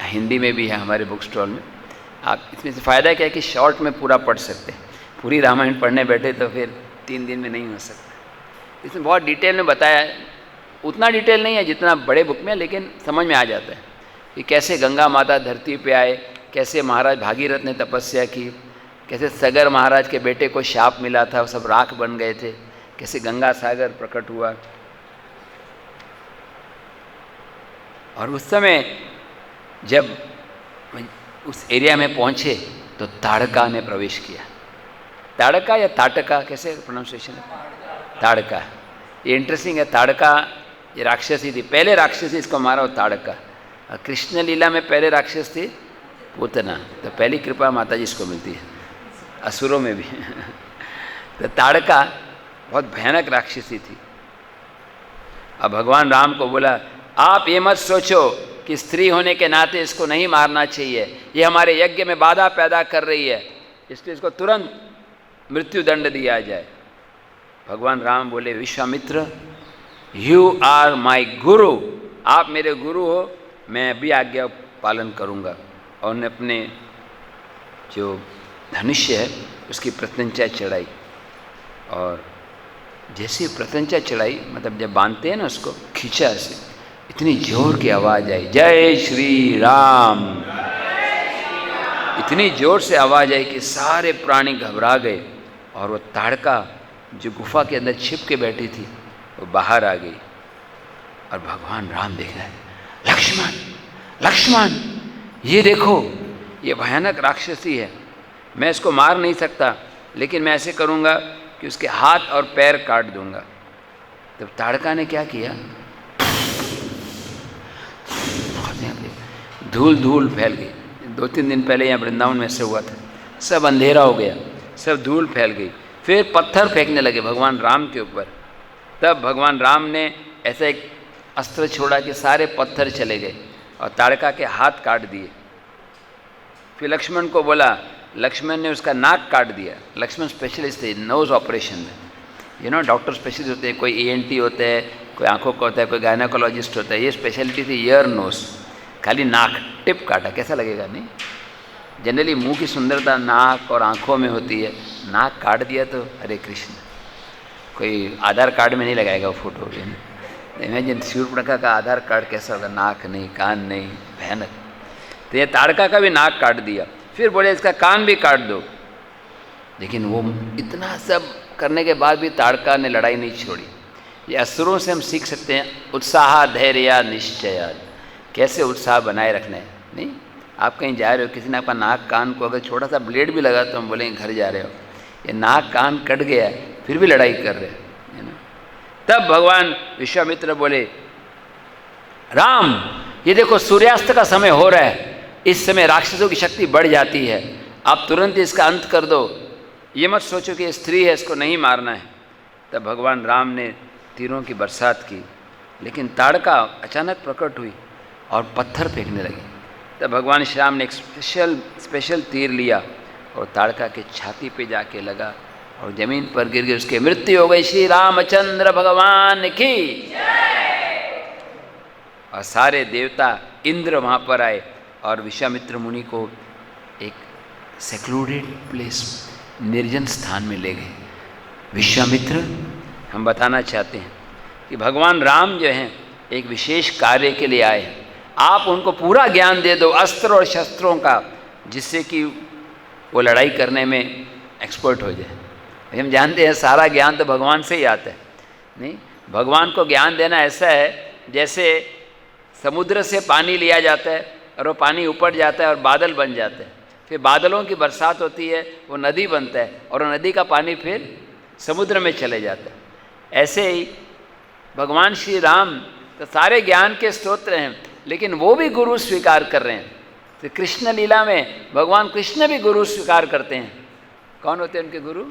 हिंदी में भी है हमारे बुक स्टॉल में। आप इसमें से फ़ायदा क्या है कि शॉर्ट में पूरा पढ़ सकते हैं। पूरी रामायण पढ़ने बैठे तो फिर 3 दिन में नहीं हो सकता। इसमें बहुत डिटेल में बताया है, उतना डिटेल नहीं है जितना बड़े बुक में, लेकिन समझ में आ जाता है कि कैसे गंगा माता धरती पे आए, कैसे महाराज भागीरथ ने तपस्या की, कैसे सगर महाराज के बेटे को शाप मिला था, वो सब राख बन गए थे, कैसे गंगा सागर प्रकट हुआ। और उस समय जब उस एरिया में पहुँचे तो ताड़का ने प्रवेश किया। ताड़का या ताटका, कैसे प्रोनाउंसिएशन है? ताड़का। ये इंटरेस्टिंग है। ताड़का ये राक्षसी थी, पहले राक्षसी इसको मारा वो ताड़का। और कृष्ण लीला में पहले राक्षस थी पूतना, तो पहली कृपा माता जी इसको मिलती है, असुरों में भी। तो ताड़का बहुत भयानक राक्षसी थी। अब भगवान राम को बोला, आप ये मत सोचो कि स्त्री होने के नाते इसको नहीं मारना चाहिए, ये हमारे यज्ञ में बाधा पैदा कर रही है, इसलिए इसको तुरंत मृत्यु दंड दिया जाए। भगवान राम बोले, विश्वामित्र यू आर माई गुरु, आप मेरे गुरु हो, मैं भी आज्ञा पालन करूँगा। और उन्होंने अपने जो धनुष्य है उसकी प्रत्यंचा चढ़ाई, और जैसे प्रत्यंचा चढ़ाई, मतलब जब बांधते हैं ना उसको, खींचा से, इतनी जोर की आवाज़ आई, जय श्री राम, इतनी जोर से आवाज़ आई कि सारे प्राणी घबरा गए। और वो ताड़का जो गुफा के अंदर छिप के बैठी थी वो बाहर आ गई। और भगवान राम देख रहे हैं, लक्ष्मण लक्ष्मण, ये देखो ये भयानक राक्षसी है, मैं इसको मार नहीं सकता, लेकिन मैं ऐसे करूँगा कि उसके हाथ और पैर काट दूंगा। तब ताड़का ने क्या किया, धूल धूल फैल गई। 2-3 दिन पहले यहाँ वृंदावन में ऐसे हुआ था, सब अंधेरा हो गया, सब धूल फैल गई। फिर पत्थर फेंकने लगे भगवान राम के ऊपर। तब भगवान राम ने ऐसा एक अस्त्र छोड़ा कि सारे पत्थर चले गए और ताड़का के हाथ काट दिए। फिर लक्ष्मण को बोला, लक्ष्मण ने उसका नाक काट दिया। लक्ष्मण स्पेशलिस्ट थे नोज़ ऑपरेशन में, डॉक्टर स्पेशलिस्ट होते हैं, कोई ENT होता है, कोई आंखों का होता है, कोई गायनाकोलॉजिस्ट होता है। ये स्पेशलिटी थी ईयर नोज़, खाली नाक टिप काटा, कैसा लगेगा? नहीं, जनरली मुंह की सुंदरता नाक और आंखों में होती है, नाक काट दिया तो हरे कृष्ण। कोई आधार कार्ड में नहीं लगाएगा वो फोटो। इमेजिन शूर्पणखा का आधार कार्ड कैसा होगा, नाक नहीं, कान नहीं, भयानक। तो ये ताड़का का भी नाक काट दिया। फिर बोले इसका कान भी काट दो। लेकिन वो इतना सब करने के बाद भी ताड़का ने लड़ाई नहीं छोड़ी। ये असुरों से हम सीख सकते हैं उत्साह धैर्य निश्चय, कैसे उत्साह बनाए रखना है। नहीं, आप कहीं जा रहे हो, किसी ने आपका नाक कान को अगर छोटा सा ब्लेड भी लगा तो हम बोलेंगे घर जा रहे हो, ये नाक कान कट गया फिर भी लड़ाई कर रहे है ना। तब भगवान विश्वामित्र बोले, राम ये देखो सूर्यास्त का समय हो रहा है, इस समय राक्षसों की शक्ति बढ़ जाती है, आप तुरंत इसका अंत कर दो, ये मत सोचो कि ये स्त्री है इसको नहीं मारना है। तब भगवान राम ने तीरों की बरसात की, लेकिन ताड़का अचानक प्रकट हुई और पत्थर फेंकने लगी। तब भगवान श्री राम ने एक स्पेशल तीर लिया और ताड़का के छाती पे जाके लगा और जमीन पर गिर गई, उसकी मृत्यु हो गई। श्री रामचंद्र भगवान की। और सारे देवता इंद्र वहाँ पर आए और विश्वामित्र मुनि को एक सेक्लूडेड प्लेस, निर्जन स्थान में ले गए। विश्वामित्र, हम बताना चाहते हैं कि भगवान राम जो हैं एक विशेष कार्य के लिए आए हैं। आप उनको पूरा ज्ञान दे दो अस्त्र और शस्त्रों का, जिससे कि वो लड़ाई करने में एक्सपर्ट हो जाए। हम जानते हैं सारा ज्ञान तो भगवान से ही आता है। नहीं, भगवान को ज्ञान देना ऐसा है जैसे समुद्र से पानी लिया जाता है और वो पानी ऊपर जाता है और बादल बन जाते हैं, फिर बादलों की बरसात होती है, वो नदी बनता है और वो नदी का पानी फिर समुद्र में चले जाता है। ऐसे ही भगवान श्री राम तो सारे ज्ञान के स्तोत्र हैं, लेकिन वो भी गुरु स्वीकार कर रहे हैं। तो कृष्ण लीला में भगवान कृष्ण भी गुरु स्वीकार करते हैं। कौन होते हैं उनके गुरु?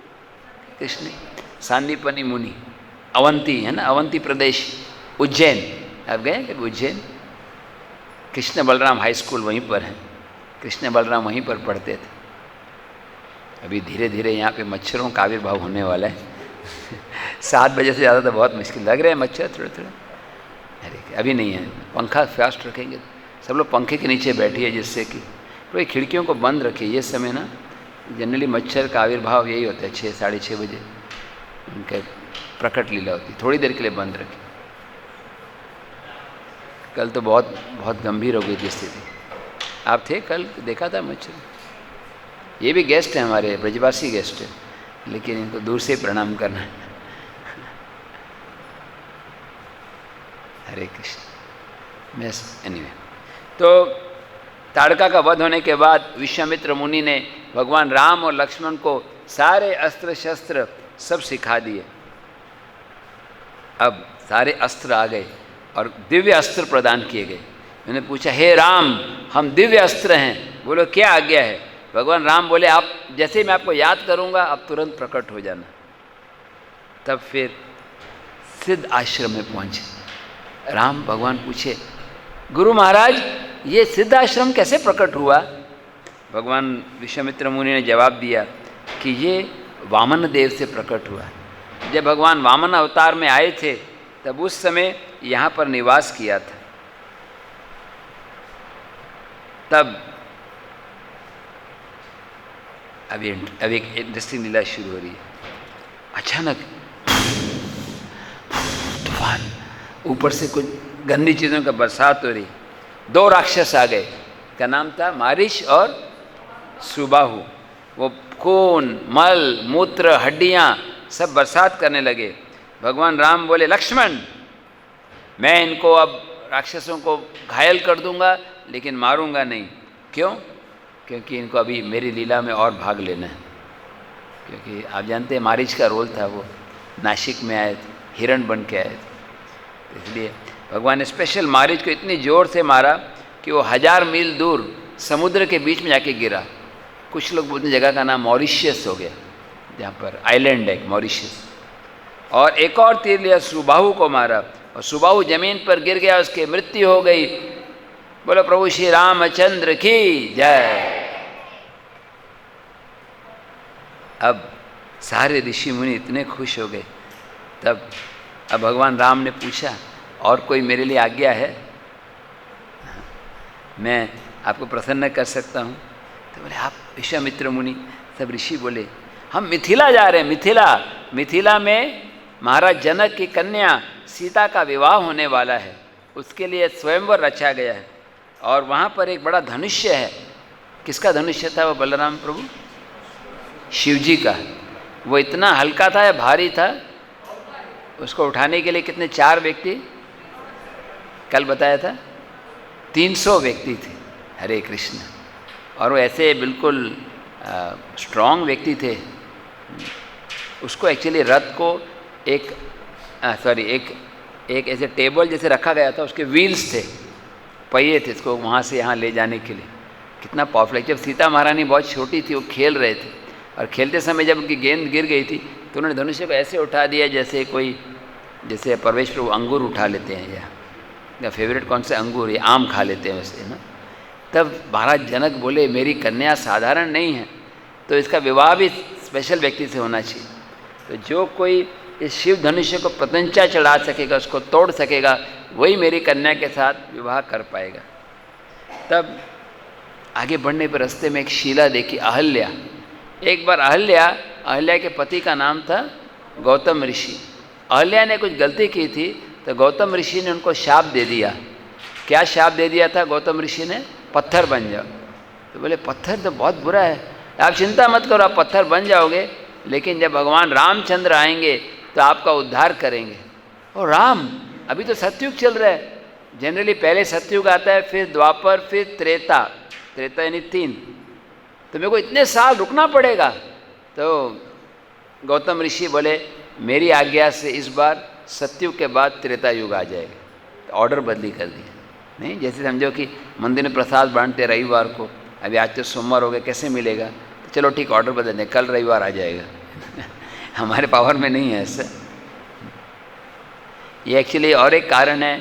कृष्ण। सांदीपनी मुनि, अवंती है ना, अवंती प्रदेश, उज्जैन। आप गए कभी उज्जैन? कृष्ण बलराम हाई स्कूल वहीं पर है, कृष्ण बलराम वहीं पर पढ़ते थे। अभी धीरे धीरे यहाँ पे मच्छरों का आविर्भाव होने वाला है 7 बजे से ज़्यादा तो बहुत मुश्किल लग रहे हैं मच्छर थोड़े थोड़े। अरे अभी नहीं है, पंखा फास्ट रखेंगे, सब लोग पंखे के नीचे बैठिए, जिससे कि कोई खिड़कियों को बंद रखिए। ये समय ना जनरली मच्छर का आविर्भाव यही होता है, 6 साढ़े 6 बजे उनके प्रकट लीला होती है। थोड़ी देर के लिए बंद रखिए। कल तो बहुत बहुत गंभीर हो गई थी स्थिति। आप थे कल? देखा था मच्छर। ये भी गेस्ट हैं हमारे, ब्रजवासी गेस्ट है, लेकिन इनको दूर से प्रणाम करना है। हरे कृष्ण। मैं एनीवे, तो ताड़का का वध होने के बाद विश्वामित्र मुनि ने भगवान राम और लक्ष्मण को सारे अस्त्र शस्त्र सब सिखा दिए। अब सारे अस्त्र आ गए और दिव्य अस्त्र प्रदान किए गए। मैंने पूछा, हे राम, हम दिव्य अस्त्र हैं, बोलो क्या आज्ञा है? भगवान राम बोले, आप जैसे ही मैं आपको याद करूंगा आप तुरंत प्रकट हो जाना। तब फिर सिद्ध आश्रम में पहुंचे। राम भगवान पूछे, गुरु महाराज ये सिद्ध आश्रम कैसे प्रकट हुआ? भगवान विश्वामित्र मुनि ने जवाब दिया कि ये वामन देव से प्रकट हुआ। जब भगवान वामन अवतार में आए थे तब उस समय यहाँ पर निवास किया था। तब अभी एक इंटरेस्टिंग लीला शुरू हो रही है। अचानक तूफान, ऊपर से कुछ गंदी चीज़ों का बरसात हो रही। 2 राक्षस आ गए, का नाम था मारीच और सुबाहु। वो खून, मल, मूत्र, हड्डियाँ सब बरसात करने लगे। भगवान राम बोले, लक्ष्मण, मैं इनको अब राक्षसों को घायल कर दूंगा लेकिन मारूंगा नहीं। क्यों? क्योंकि इनको अभी मेरी लीला में और भाग लेना है। क्योंकि आप जानते हैं मारीच का रोल था, वो नासिक में आए थे, हिरण बन के आए थे। इसलिए भगवान ने स्पेशल मारीच को इतनी ज़ोर से मारा कि वो 1000 मील दूर समुद्र के बीच में जाके गिरा। कुछ लोग बोलते जगह का नाम मॉरिशियस हो गया, जहाँ पर आइलैंड है मॉरिशियस। और एक और तीर लिया, सुबाहु को मारा और सुबाहु जमीन पर गिर गया, उसकी मृत्यु हो गई। बोलो प्रभु श्री रामचंद्र की जय। अब सारे ऋषि मुनि इतने खुश हो गए। तब अब भगवान राम ने पूछा, और कोई मेरे लिए आज्ञा है? मैं आपको प्रसन्न कर सकता हूँ? तो बोले, आप विश्वामित्र मुनि, सब ऋषि बोले, हम मिथिला जा रहे हैं। मिथिला में महाराज जनक की कन्या सीता का विवाह होने वाला है, उसके लिए स्वयंवर रचा गया है। और वहाँ पर एक बड़ा धनुष्य है। किसका धनुष्य था वो? बलराम प्रभु शिव जी का। वो इतना हल्का था या भारी था? उसको उठाने के लिए कितने? 4 व्यक्ति, कल बताया था 300 व्यक्ति थे। हरे कृष्ण। और वो ऐसे बिल्कुल स्ट्रॉन्ग व्यक्ति थे। उसको एक्चुअली रथ को एक ऐसे टेबल जैसे रखा गया था, उसके व्हील्स थे, पहिए थे, इसको वहाँ से यहाँ ले जाने के लिए। कितना पावरफुल। जब सीता महारानी बहुत छोटी थी, वो खेल रहे थे, और खेलते समय जब उनकी गेंद गिर गई थी तो उन्होंने धनुष्य को ऐसे उठा दिया जैसे परवेश प्रभु अंगूर उठा लेते हैं, या फेवरेट कौन से अंगूर, या आम खा लेते हैं वैसे ना। तब महाराज जनक बोले, मेरी कन्या साधारण नहीं है, तो इसका विवाह भी स्पेशल व्यक्ति से होना चाहिए। तो जो कोई इस शिव धनुष्य को प्रत्यंचा चढ़ा सकेगा, उसको तोड़ सकेगा, वही मेरी कन्या के साथ विवाह कर पाएगा। तब आगे बढ़ने पर रास्ते में एक शिला देखी, अहल्या। एक बार अहल्या के पति का नाम था गौतम ऋषि। अहल्या ने कुछ गलती की थी तो गौतम ऋषि ने उनको शाप दे दिया। क्या शाप दे दिया था गौतम ऋषि ने? पत्थर बन जाओ। तो बोले पत्थर तो बहुत बुरा है, आप चिंता मत करो, आप पत्थर बन जाओगे, लेकिन जब भगवान रामचंद्र आएंगे तो आपका उद्धार करेंगे। और राम, अभी तो सतयुग चल रहा है। जनरली पहले सतयुग आता है, फिर द्वापर, फिर त्रेता। त्रेता यानी 3। तो मेरे को इतने साल रुकना पड़ेगा। तो गौतम ऋषि बोले मेरी आज्ञा से इस बार सतयुग के बाद त्रेता युग आ जाएगा। तो ऑर्डर बदली कर दिया। नहीं, जैसे समझो कि मंदिर में प्रसाद बांटते रविवार को, अभी आज तो सोमवार हो गया, कैसे मिलेगा? तो चलो ठीक, ऑर्डर बदल दें, कल रविवार आ जाएगा। हमारे पावर में नहीं है ऐसा। ये एक्चुअली और एक कारण है,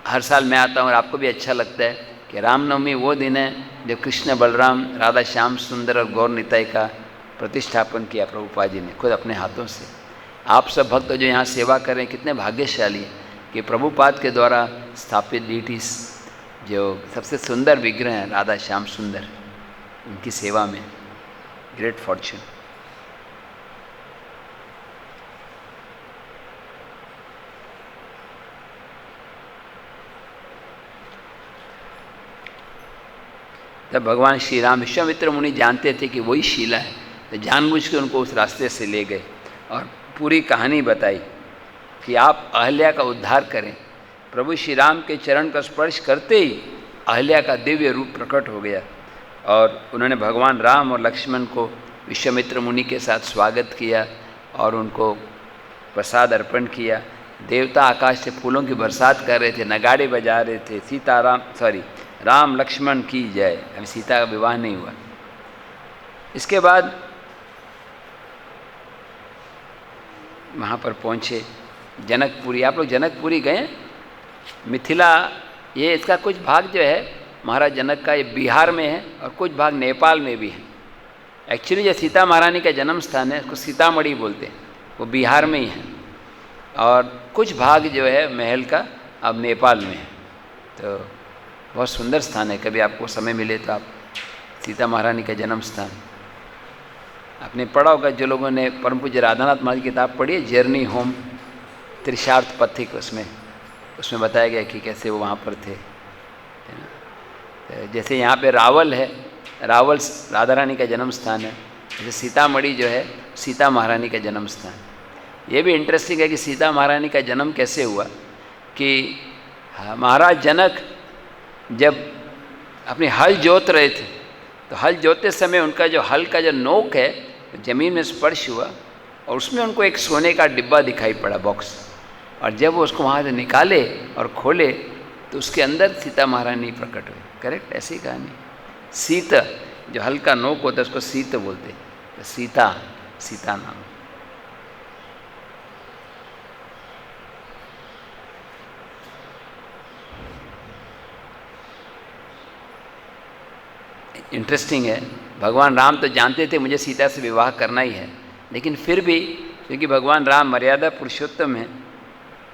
हर साल मैं आता हूँ और आपको भी अच्छा लगता है कि रामनवमी वो दिन है जब कृष्ण बलराम, राधा श्याम सुंदर और गौर निताई का प्रतिष्ठापन किया प्रभुपाद जी ने खुद अपने हाथों से। आप सब भक्त जो यहाँ सेवा करें कितने भाग्यशाली हैं कि प्रभुपाद के द्वारा स्थापित डीटीज जो सबसे सुंदर विग्रह हैं राधा श्याम सुंदर, उनकी सेवा में। Great Fortune. तब भगवान श्री राम, विश्वामित्र मुनि जानते थे कि वही शीला है, तो जानबूझ के उनको उस रास्ते से ले गए और पूरी कहानी बताई कि आप अहल्या का उद्धार करें। प्रभु श्री राम के चरण का स्पर्श करते ही अहल्या का दिव्य रूप प्रकट हो गया और उन्होंने भगवान राम और लक्ष्मण को विश्वामित्र मुनि के साथ स्वागत किया और उनको प्रसाद अर्पण किया। देवता आकाश से फूलों की बरसात कर रहे थे, नगाड़े बजा रहे थे, राम लक्ष्मण की जय। अभी सीता का विवाह नहीं हुआ। इसके बाद वहाँ पर पहुँचे जनकपुरी। आप लोग जनकपुरी गए? मिथिला, ये इसका कुछ भाग जो है महाराज जनक का, ये बिहार में है और कुछ भाग नेपाल में भी है। एक्चुअली जो सीता महारानी का जन्म स्थान है उसको सीतामढ़ी बोलते हैं, वो बिहार में ही है। और कुछ भाग जो है महल का अब नेपाल में है। तो बहुत सुंदर स्थान है, कभी आपको समय मिले तो आप सीता महारानी का जन्म स्थान आपने पढ़ा होगा। जो लोगों ने परम पूज्य राधानाथ महाराज की किताब पढ़ी है जर्नी होम त्रिशार्थ पथिक, उसमें बताया गया कि कैसे वो वहाँ पर थे। तो जैसे यहाँ पे रावल है, रावल राधा रानी का जन्म स्थान है, जैसे सीतामढ़ी जो है सीता महारानी का जन्म स्थान। ये भी इंटरेस्टिंग है कि सीता महारानी का जन्म कैसे हुआ कि महाराज जनक जब अपने हल जोत रहे थे तो हल जोतते समय उनका जो हल का जो नोक है ज़मीन में स्पर्श हुआ और उसमें उनको एक सोने का डिब्बा दिखाई पड़ा, बॉक्स। और जब वो उसको वहाँ से निकाले और खोले तो उसके अंदर सीता महारानी प्रकट हुई। करेक्ट, ऐसी कहानी। सीत, जो हल का नोक होता है उसको सीत बोलते, तो सीता नाम। इंटरेस्टिंग है, भगवान राम तो जानते थे मुझे सीता से विवाह करना ही है, लेकिन फिर भी क्योंकि भगवान राम मर्यादा पुरुषोत्तम है,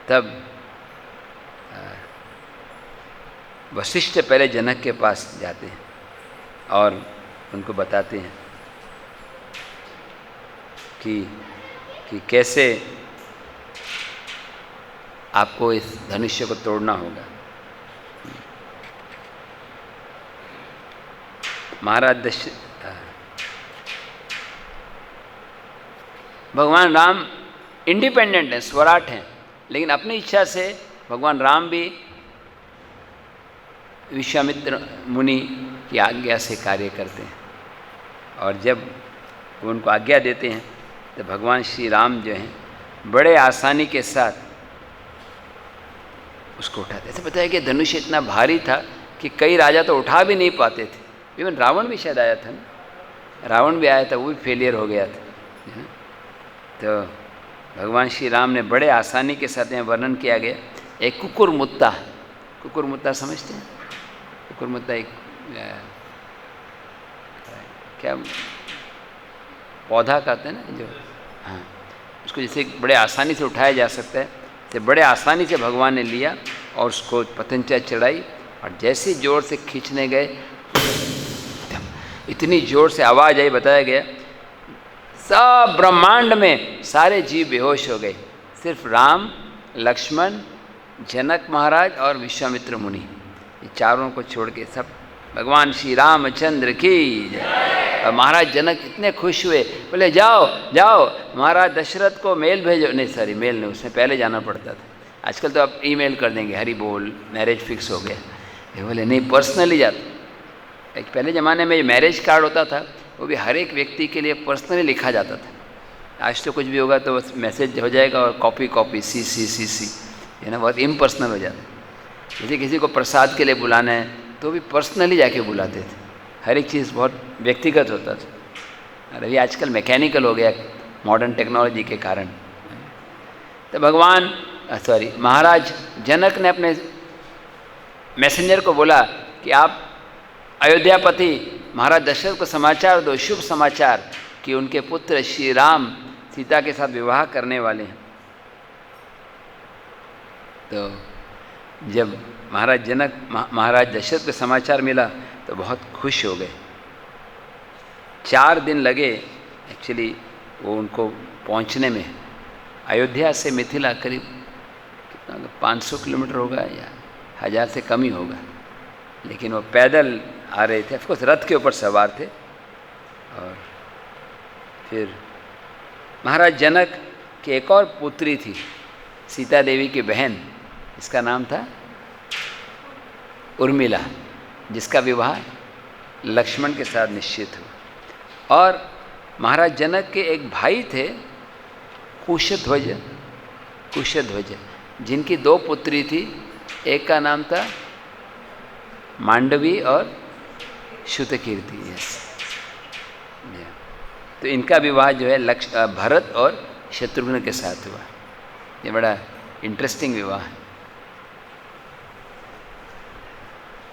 तब वशिष्ठ पहले जनक के पास जाते हैं और उनको बताते हैं कि कैसे आपको इस धनुष्य को तोड़ना होगा। महाराज भगवान राम इंडिपेंडेंट हैं, स्वराट हैं, लेकिन अपनी इच्छा से भगवान राम भी विश्वामित्र मुनि की आज्ञा से कार्य करते हैं। और जब वो उनको आज्ञा देते हैं तो भगवान श्री राम जो हैं बड़े आसानी के साथ उसको उठाते। ऐसे बताया कि धनुष इतना भारी था कि कई राजा तो उठा भी नहीं पाते थे। इवन रावण भी शायद आया था ना, रावण भी आया था, वो भी फेलियर हो गया था। तो भगवान श्री राम ने बड़े आसानी के साथ यहाँ वर्णन किया गया। एक कुकुरमुत्ता समझते हैं? कुकुरमुत्ता एक क्या पौधा कहते हैं ना जो, हाँ, उसको जैसे बड़े आसानी से उठाया जा सकता है, तो बड़े आसानी से भगवान ने लिया और उसको पतंचा चढ़ाई और जैसे जोर से खींचने गए इतनी जोर से आवाज़ आई, बताया गया सब ब्रह्मांड में सारे जीव बेहोश हो गए, सिर्फ राम, लक्ष्मण, जनक महाराज और विश्वामित्र मुनि, ये चारों को छोड़ के सब भगवान श्री रामचंद्र की जय। और महाराज जनक इतने खुश हुए, बोले जाओ जाओ महाराज दशरथ को मेल भेजो। नहीं सॉरी, मेल नहीं, उसमें पहले जाना पड़ता था। आजकल तो आप ईमेल कर देंगे, हरी बोल मैरिज फिक्स हो गया। ये बोले नहीं, पर्सनली जाते। एक पहले ज़माने में जो मैरिज कार्ड होता था वो भी हर एक व्यक्ति के लिए पर्सनली लिखा जाता था। आज तो कुछ भी होगा तो बस मैसेज हो जाएगा और कॉपी कॉपी सी है ना, बहुत इम्पर्सनल हो जाता है। जैसे किसी को प्रसाद के लिए बुलाना है तो भी पर्सनली जाके बुलाते थे, हर एक चीज़ बहुत व्यक्तिगत होता था। और अभी आजकल मैकेनिकल हो गया मॉडर्न टेक्नोलॉजी के कारण। तो भगवान महाराज जनक ने अपने मैसेंजर को बोला कि आप अयोध्यापति महाराज दशरथ को समाचार दो, शुभ समाचार, कि उनके पुत्र श्री राम सीता के साथ विवाह करने वाले हैं। तो जब महाराज जनक महाराज दशरथ को समाचार मिला तो बहुत खुश हो गए। 4 दिन लगे एक्चुअली वो उनको पहुंचने में। अयोध्या से मिथिला करीब कितना 500 किलोमीटर होगा या 1000 से कम ही होगा, लेकिन वो पैदल आ रहे थे, ऑफकोर्स रथ के ऊपर सवार थे। और फिर महाराज जनक की एक और पुत्री थी, सीता देवी की बहन, इसका नाम था उर्मिला, जिसका विवाह लक्ष्मण के साथ निश्चित हुआ। और महाराज जनक के एक भाई थे कुशध्वज, जिनकी 2 पुत्री थी, एक का नाम था मांडवी और श्रुतकीर्ति। यस, तो इनका विवाह जो है भरत और शत्रुघ्न के साथ हुआ। ये बड़ा इंटरेस्टिंग विवाह है।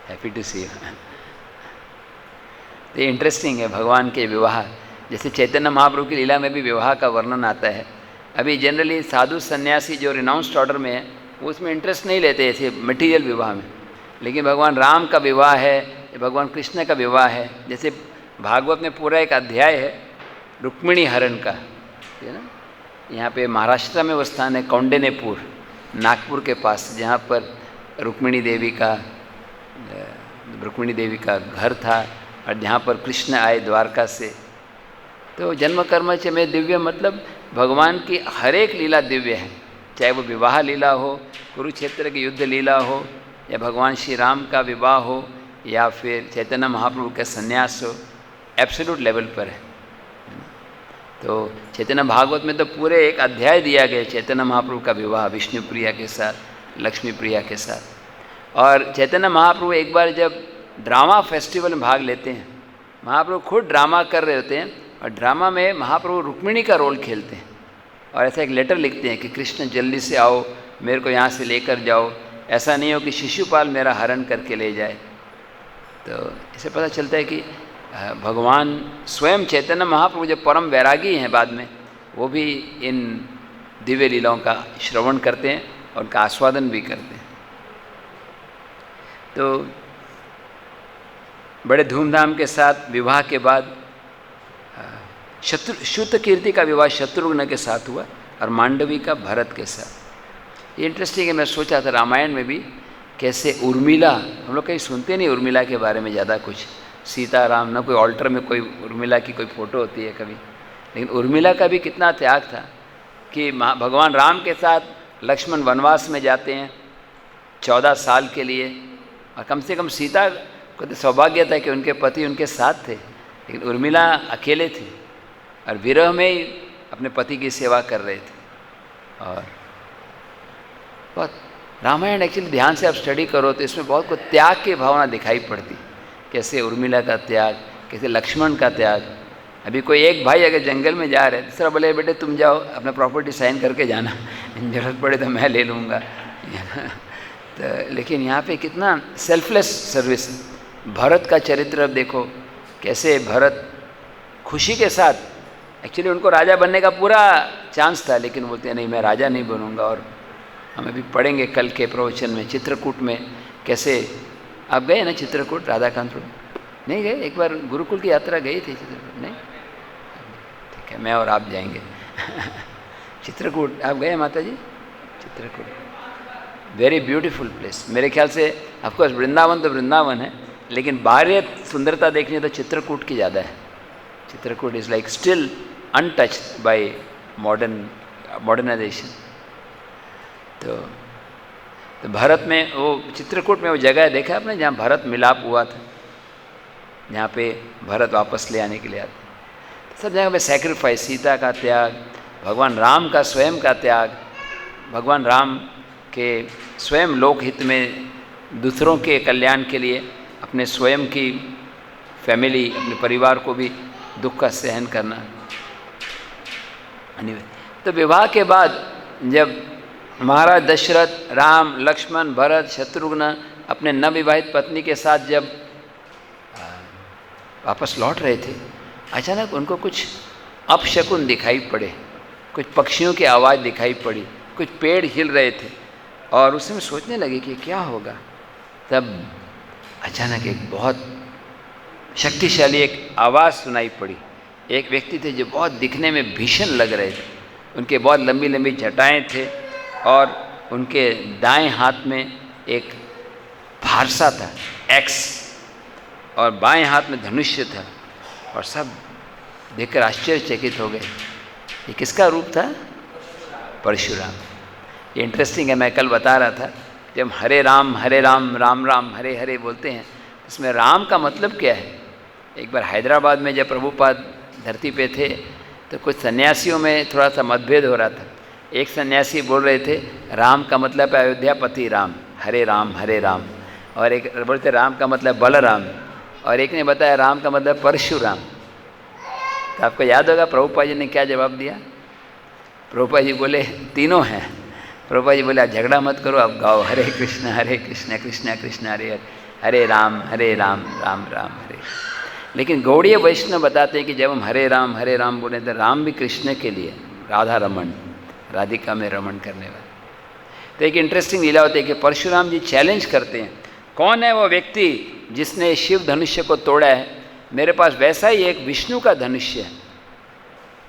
Happy to see you. तो ये इंटरेस्टिंग है भगवान के विवाह। जैसे चैतन्य महाप्रभु की लीला में भी विवाह का वर्णन आता है। अभी जनरली साधु सन्यासी जो रिनाउंस्ड ऑर्डर में है वो उसमें इंटरेस्ट नहीं लेते ऐसे मटेरियल विवाह में, लेकिन भगवान राम का विवाह है, भगवान कृष्ण का विवाह है। जैसे भागवत में पूरा एक अध्याय है रुक्मिणी हरण का, है ना। यहाँ पे महाराष्ट्र में वो स्थान है कौंडिन्यपुर, नागपुर के पास, जहाँ पर रुक्मिणी देवी का घर था और जहाँ पर कृष्ण आए द्वारका से। तो जन्म कर्म च में दिव्य, मतलब भगवान की हर एक लीला दिव्य है, चाहे वो विवाह लीला हो, कुरुक्षेत्र की युद्ध लीला हो, या भगवान श्री राम का विवाह हो, या फिर चैतन्य महाप्रभु का संन्यास हो, एब्सोल्यूट लेवल पर है। तो चैतन्य भागवत में तो पूरे एक अध्याय दिया गया चैतन्य महाप्रभु का विवाह विष्णु प्रिया के साथ, लक्ष्मी प्रिया के साथ। और चैतन्य महाप्रभु एक बार जब ड्रामा फेस्टिवल में भाग लेते हैं, महाप्रभु खुद ड्रामा कर रहे होते हैं और ड्रामा में महाप्रभु रुक्मिणी का रोल खेलते हैं और ऐसा एक लेटर लिखते हैं कि कृष्ण जल्दी से आओ, मेरे को यहाँ से लेकर जाओ, ऐसा नहीं हो कि शिशुपाल मेरा हरण करके ले जाए। तो इससे पता चलता है कि भगवान स्वयं चैतन्य महाप्रभु जो परम वैरागी हैं बाद में, वो भी इन दिव्य लीलाओं का श्रवण करते हैं और उनका आस्वादन भी करते हैं। तो बड़े धूमधाम के साथ विवाह के बाद श्रुतकीर्ति का विवाह शत्रुघ्न के साथ हुआ और मांडवी का भरत के साथ। ये इंटरेस्टिंग है, मैं सोचा था रामायण में भी कैसे उर्मिला, हम लोग कहीं सुनते नहीं उर्मिला के बारे में ज़्यादा कुछ, सीता राम, ना कोई ऑल्टर में कोई उर्मिला की कोई फ़ोटो होती है कभी, लेकिन उर्मिला का भी कितना त्याग था कि भगवान राम के साथ लक्ष्मण वनवास में जाते हैं 14 साल के लिए, और कम से कम सीता को तो सौभाग्य था कि उनके पति उनके साथ थे, लेकिन उर्मिला अकेले थे और विरह में ही अपने पति की सेवा कर रहे थे। और बहुत रामायण एक्चुअली ध्यान से आप स्टडी करो तो इसमें बहुत कुछ त्याग की भावना दिखाई पड़ती, कैसे उर्मिला का त्याग, कैसे लक्ष्मण का त्याग। अभी कोई एक भाई अगर जंगल में जा रहे हैं, दूसरा बोले बेटे तुम जाओ अपना प्रॉपर्टी साइन करके जाना, जरूरत पड़े तो मैं ले लूँगा। तो लेकिन यहाँ पे कितना सेल्फलेस सर्विस। भरत का चरित्र अब देखो, कैसे भरत खुशी के साथ, एक्चुअली उनको राजा बनने का पूरा चांस था, लेकिन बोलते हैं नहीं मैं राजा नहीं बनूंगा। और हम अभी पढ़ेंगे कल के प्रवचन में चित्रकूट में, कैसे आप गए ना चित्रकूट राधाकांत, नहीं गए? एक बार गुरुकुल की यात्रा गई थी चित्रकूट? नहीं? ठीक है, मैं और आप जाएंगे। चित्रकूट आप गए माता जी? Chitrakoot very beautiful place. मेरे ख्याल से ऑफकोर्स वृंदावन तो वृंदावन है, लेकिन बाहरी सुंदरता देखनी तो चित्रकूट की ज़्यादा है। Chitrakoot is like still untouched by modernisation. तो भारत में वो चित्रकूट में वो जगह देखा आपने जहाँ भारत मिलाप हुआ था, जहाँ पे भारत वापस ले आने के लिए आते, सब जगह पे सैक्रिफाइस, सीता का त्याग, भगवान राम का स्वयं का त्याग, भगवान राम के स्वयं लोकहित में दूसरों के कल्याण के लिए अपने स्वयं की फैमिली, अपने परिवार को भी दुख का सहन करना। तो विवाह के बाद जब महाराज दशरथ राम, लक्ष्मण, भरत, शत्रुघ्न अपने नवविवाहित पत्नी के साथ जब वापस लौट रहे थे, अचानक उनको कुछ अपशकुन दिखाई पड़े, कुछ पक्षियों की आवाज़ दिखाई पड़ी, कुछ पेड़ हिल रहे थे और उसमें सोचने लगे कि क्या होगा। तब अचानक एक बहुत शक्तिशाली एक आवाज़ सुनाई पड़ी। एक व्यक्ति थे जो बहुत दिखने में भीषण लग रहे थे, उनके बहुत लंबी लंबी जटाएं थे और उनके दाएं हाथ में एक फारसा था, एक्स, और बाएं हाथ में धनुष्य था। और सब देखकर आश्चर्यचकित हो गए, ये किसका रूप था? परशुराम। ये इंटरेस्टिंग है, मैं कल बता रहा था, जब हरे राम राम राम हरे हरे बोलते हैं, इसमें राम का मतलब क्या है? एक बार हैदराबाद में जब प्रभुपाद धरती पे थे तो कुछ सन्यासियों में थोड़ा सा मतभेद हो रहा था। एक सन्यासी बोल रहे थे राम का मतलब है अयोध्यापति राम, हरे राम, और एक बोलते राम का मतलब बलराम, और एक ने बताया राम का मतलब परशुराम। तो आपको याद होगा प्रभुपाद जी ने क्या जवाब दिया? प्रभुपाद जी बोले तीनों हैं। प्रभुपाद जी बोले आप झगड़ा मत करो, आप गाओ हरे कृष्ण कृष्ण कृष्ण हरे हरे, हरे राम राम राम हरे। लेकिन गौड़ीय वैष्णव बताते हैं कि जब हम हरे राम बोले तो राम भी कृष्ण के लिए, राधा रमन, राधिका में रमन करने वाले। तो एक इंटरेस्टिंग लीला होती है कि परशुराम जी चैलेंज करते हैं, कौन है वो व्यक्ति जिसने शिव धनुष्य को तोड़ा है? मेरे पास वैसा ही एक विष्णु का धनुष्य है,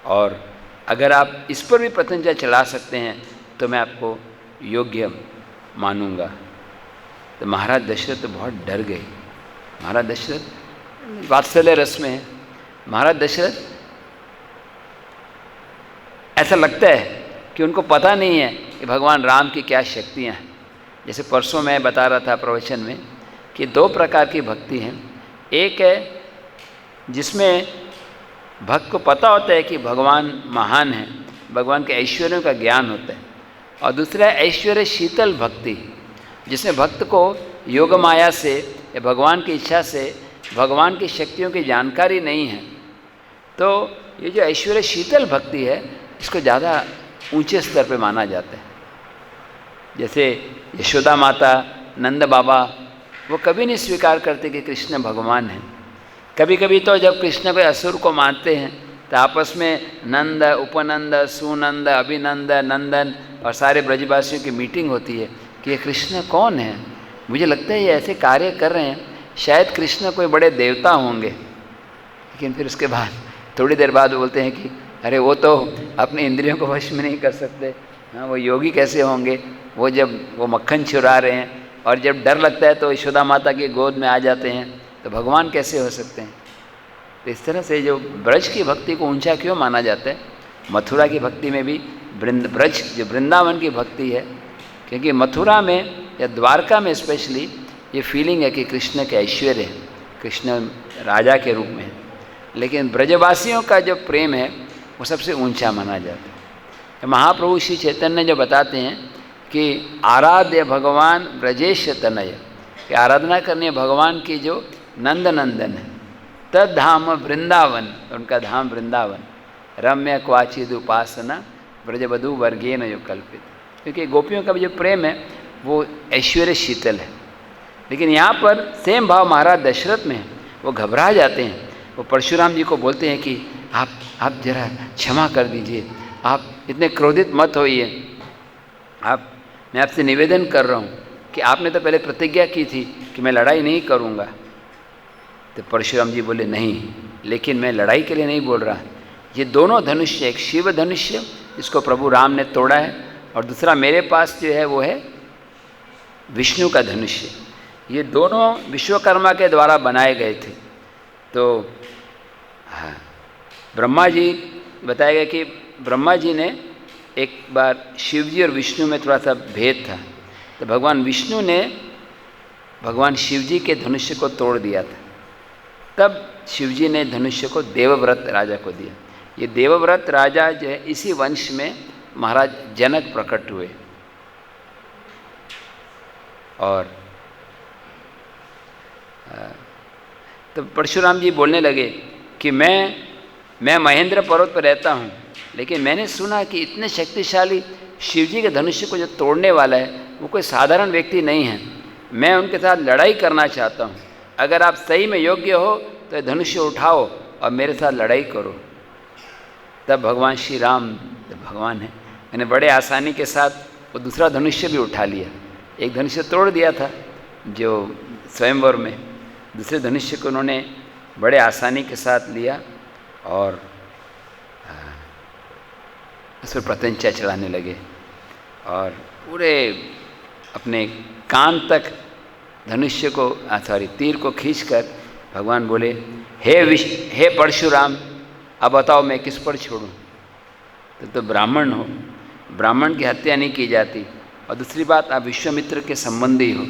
और अगर आप इस पर भी प्रत्यंचा चला सकते हैं तो मैं आपको योग्य मानूंगा। तो महाराज दशरथ तो बहुत डर गए। महाराज दशरथ वात्सल्य रस में है। महाराज दशरथ ऐसा लगता है कि उनको पता नहीं है कि भगवान राम की क्या शक्तियाँ हैं। जैसे परसों मैं बता रहा था प्रवचन में कि दो प्रकार की भक्ति हैं। एक है जिसमें भक्त को पता होता है कि भगवान महान है, भगवान के ऐश्वर्यों का ज्ञान होता है, और दूसरा है ऐश्वर्य शीतल भक्ति, जिसमें भक्त को योग माया से या भगवान की इच्छा से भगवान की शक्तियों की जानकारी नहीं है। तो ये जो ऐश्वर्य शीतल भक्ति है, इसको ज़्यादा ऊंचे स्तर पे माना जाता है। जैसे यशोदा माता, नंद बाबा, वो कभी नहीं स्वीकार करते कि कृष्ण भगवान हैं। कभी कभी तो जब कृष्ण को असुर को मानते हैं तो आपस में नंद, उपनंद, सुनंद, अभिनंद, नंदन और सारे ब्रजवासियों की मीटिंग होती है कि ये कृष्ण कौन है। मुझे लगता है ये ऐसे कार्य कर रहे हैं, शायद कृष्ण कोई बड़े देवता होंगे। लेकिन फिर उसके बाद थोड़ी देर बाद बोलते हैं कि अरे वो तो अपने इंद्रियों को वश में नहीं कर सकते, हाँ वो योगी कैसे होंगे, वो जब वो मक्खन चुरा रहे हैं और जब डर लगता है तो यशोदा माता की गोद में आ जाते हैं, तो भगवान कैसे हो सकते हैं। तो इस तरह से जो ब्रज की भक्ति को ऊंचा क्यों माना जाता है? मथुरा की भक्ति में भी ब्रज जो वृंदावन की भक्ति है, क्योंकि मथुरा में या द्वारका में स्पेशली ये फीलिंग है कि कृष्ण के ऐश्वर्य है, कृष्ण राजा के रूप में है। लेकिन ब्रजवासियों का जो प्रेम है वो सबसे ऊंचा माना जाता है। महाप्रभु श्री चैतन्य जो बताते हैं कि आराध्य भगवान ब्रजेश तनय, कि आराधना करनी है भगवान की जो नंद नंदन है, तद धाम वृंदावन, उनका धाम वृंदावन, रम्य क्वाचिद उपासना ब्रजवधु वर्गेन जो कल्पित। क्योंकि गोपियों का भी जो प्रेम है वो ऐश्वर्य शीतल है। लेकिन यहाँ पर सेम भाव महाराज दशरथ में है। वो घबरा जाते हैं, वो परशुराम जी को बोलते हैं कि आप जरा क्षमा कर दीजिए, आप इतने क्रोधित मत होइए, मैं आपसे निवेदन कर रहा हूँ कि आपने तो पहले प्रतिज्ञा की थी कि मैं लड़ाई नहीं करूँगा। तो परशुराम जी बोले नहीं, लेकिन मैं लड़ाई के लिए नहीं बोल रहा। ये दोनों धनुष्य, एक शिव धनुष्य जिसको प्रभु राम ने तोड़ा है, और दूसरा मेरे पास जो है वो है विष्णु का धनुष्य। ये दोनों विश्वकर्मा के द्वारा बनाए गए थे। तो हाँ, ब्रह्मा जी बताया गया कि ब्रह्मा जी ने एक बार शिव जी और विष्णु में थोड़ा सा भेद था, तो भगवान विष्णु ने भगवान शिव जी के धनुष्य को तोड़ दिया था। तब शिव जी ने धनुष्य को देवव्रत राजा को दिया। ये देवव्रत राजा जो है इसी वंश में महाराज जनक प्रकट हुए। और तो परशुराम जी बोलने लगे कि मैं महेंद्र पर्वत पर रहता हूँ, लेकिन मैंने सुना कि इतने शक्तिशाली शिव जी के धनुष्य को जो तोड़ने वाला है वो कोई साधारण व्यक्ति नहीं है। मैं उनके साथ लड़ाई करना चाहता हूँ। अगर आप सही में योग्य हो तो धनुष्य उठाओ और मेरे साथ लड़ाई करो। तब भगवान श्री राम भगवान है, मैंने बड़े आसानी के साथ वो दूसरा धनुष्य भी उठा लिया। एक धनुष्य तोड़ दिया था जो स्वयंवर में, दूसरे धनुष्य को उन्होंने बड़े आसानी के साथ लिया और उस पर प्रत्यंचा चढ़ाने लगे और पूरे अपने कान तक धनुष्य को तीर को खींचकर भगवान बोले, हे परशुराम, अब बताओ मैं किस पर छोड़ूं। तो ब्राह्मण हो, ब्राह्मण की हत्या नहीं की जाती, और दूसरी बात आप विश्वामित्र के संबंधी हो।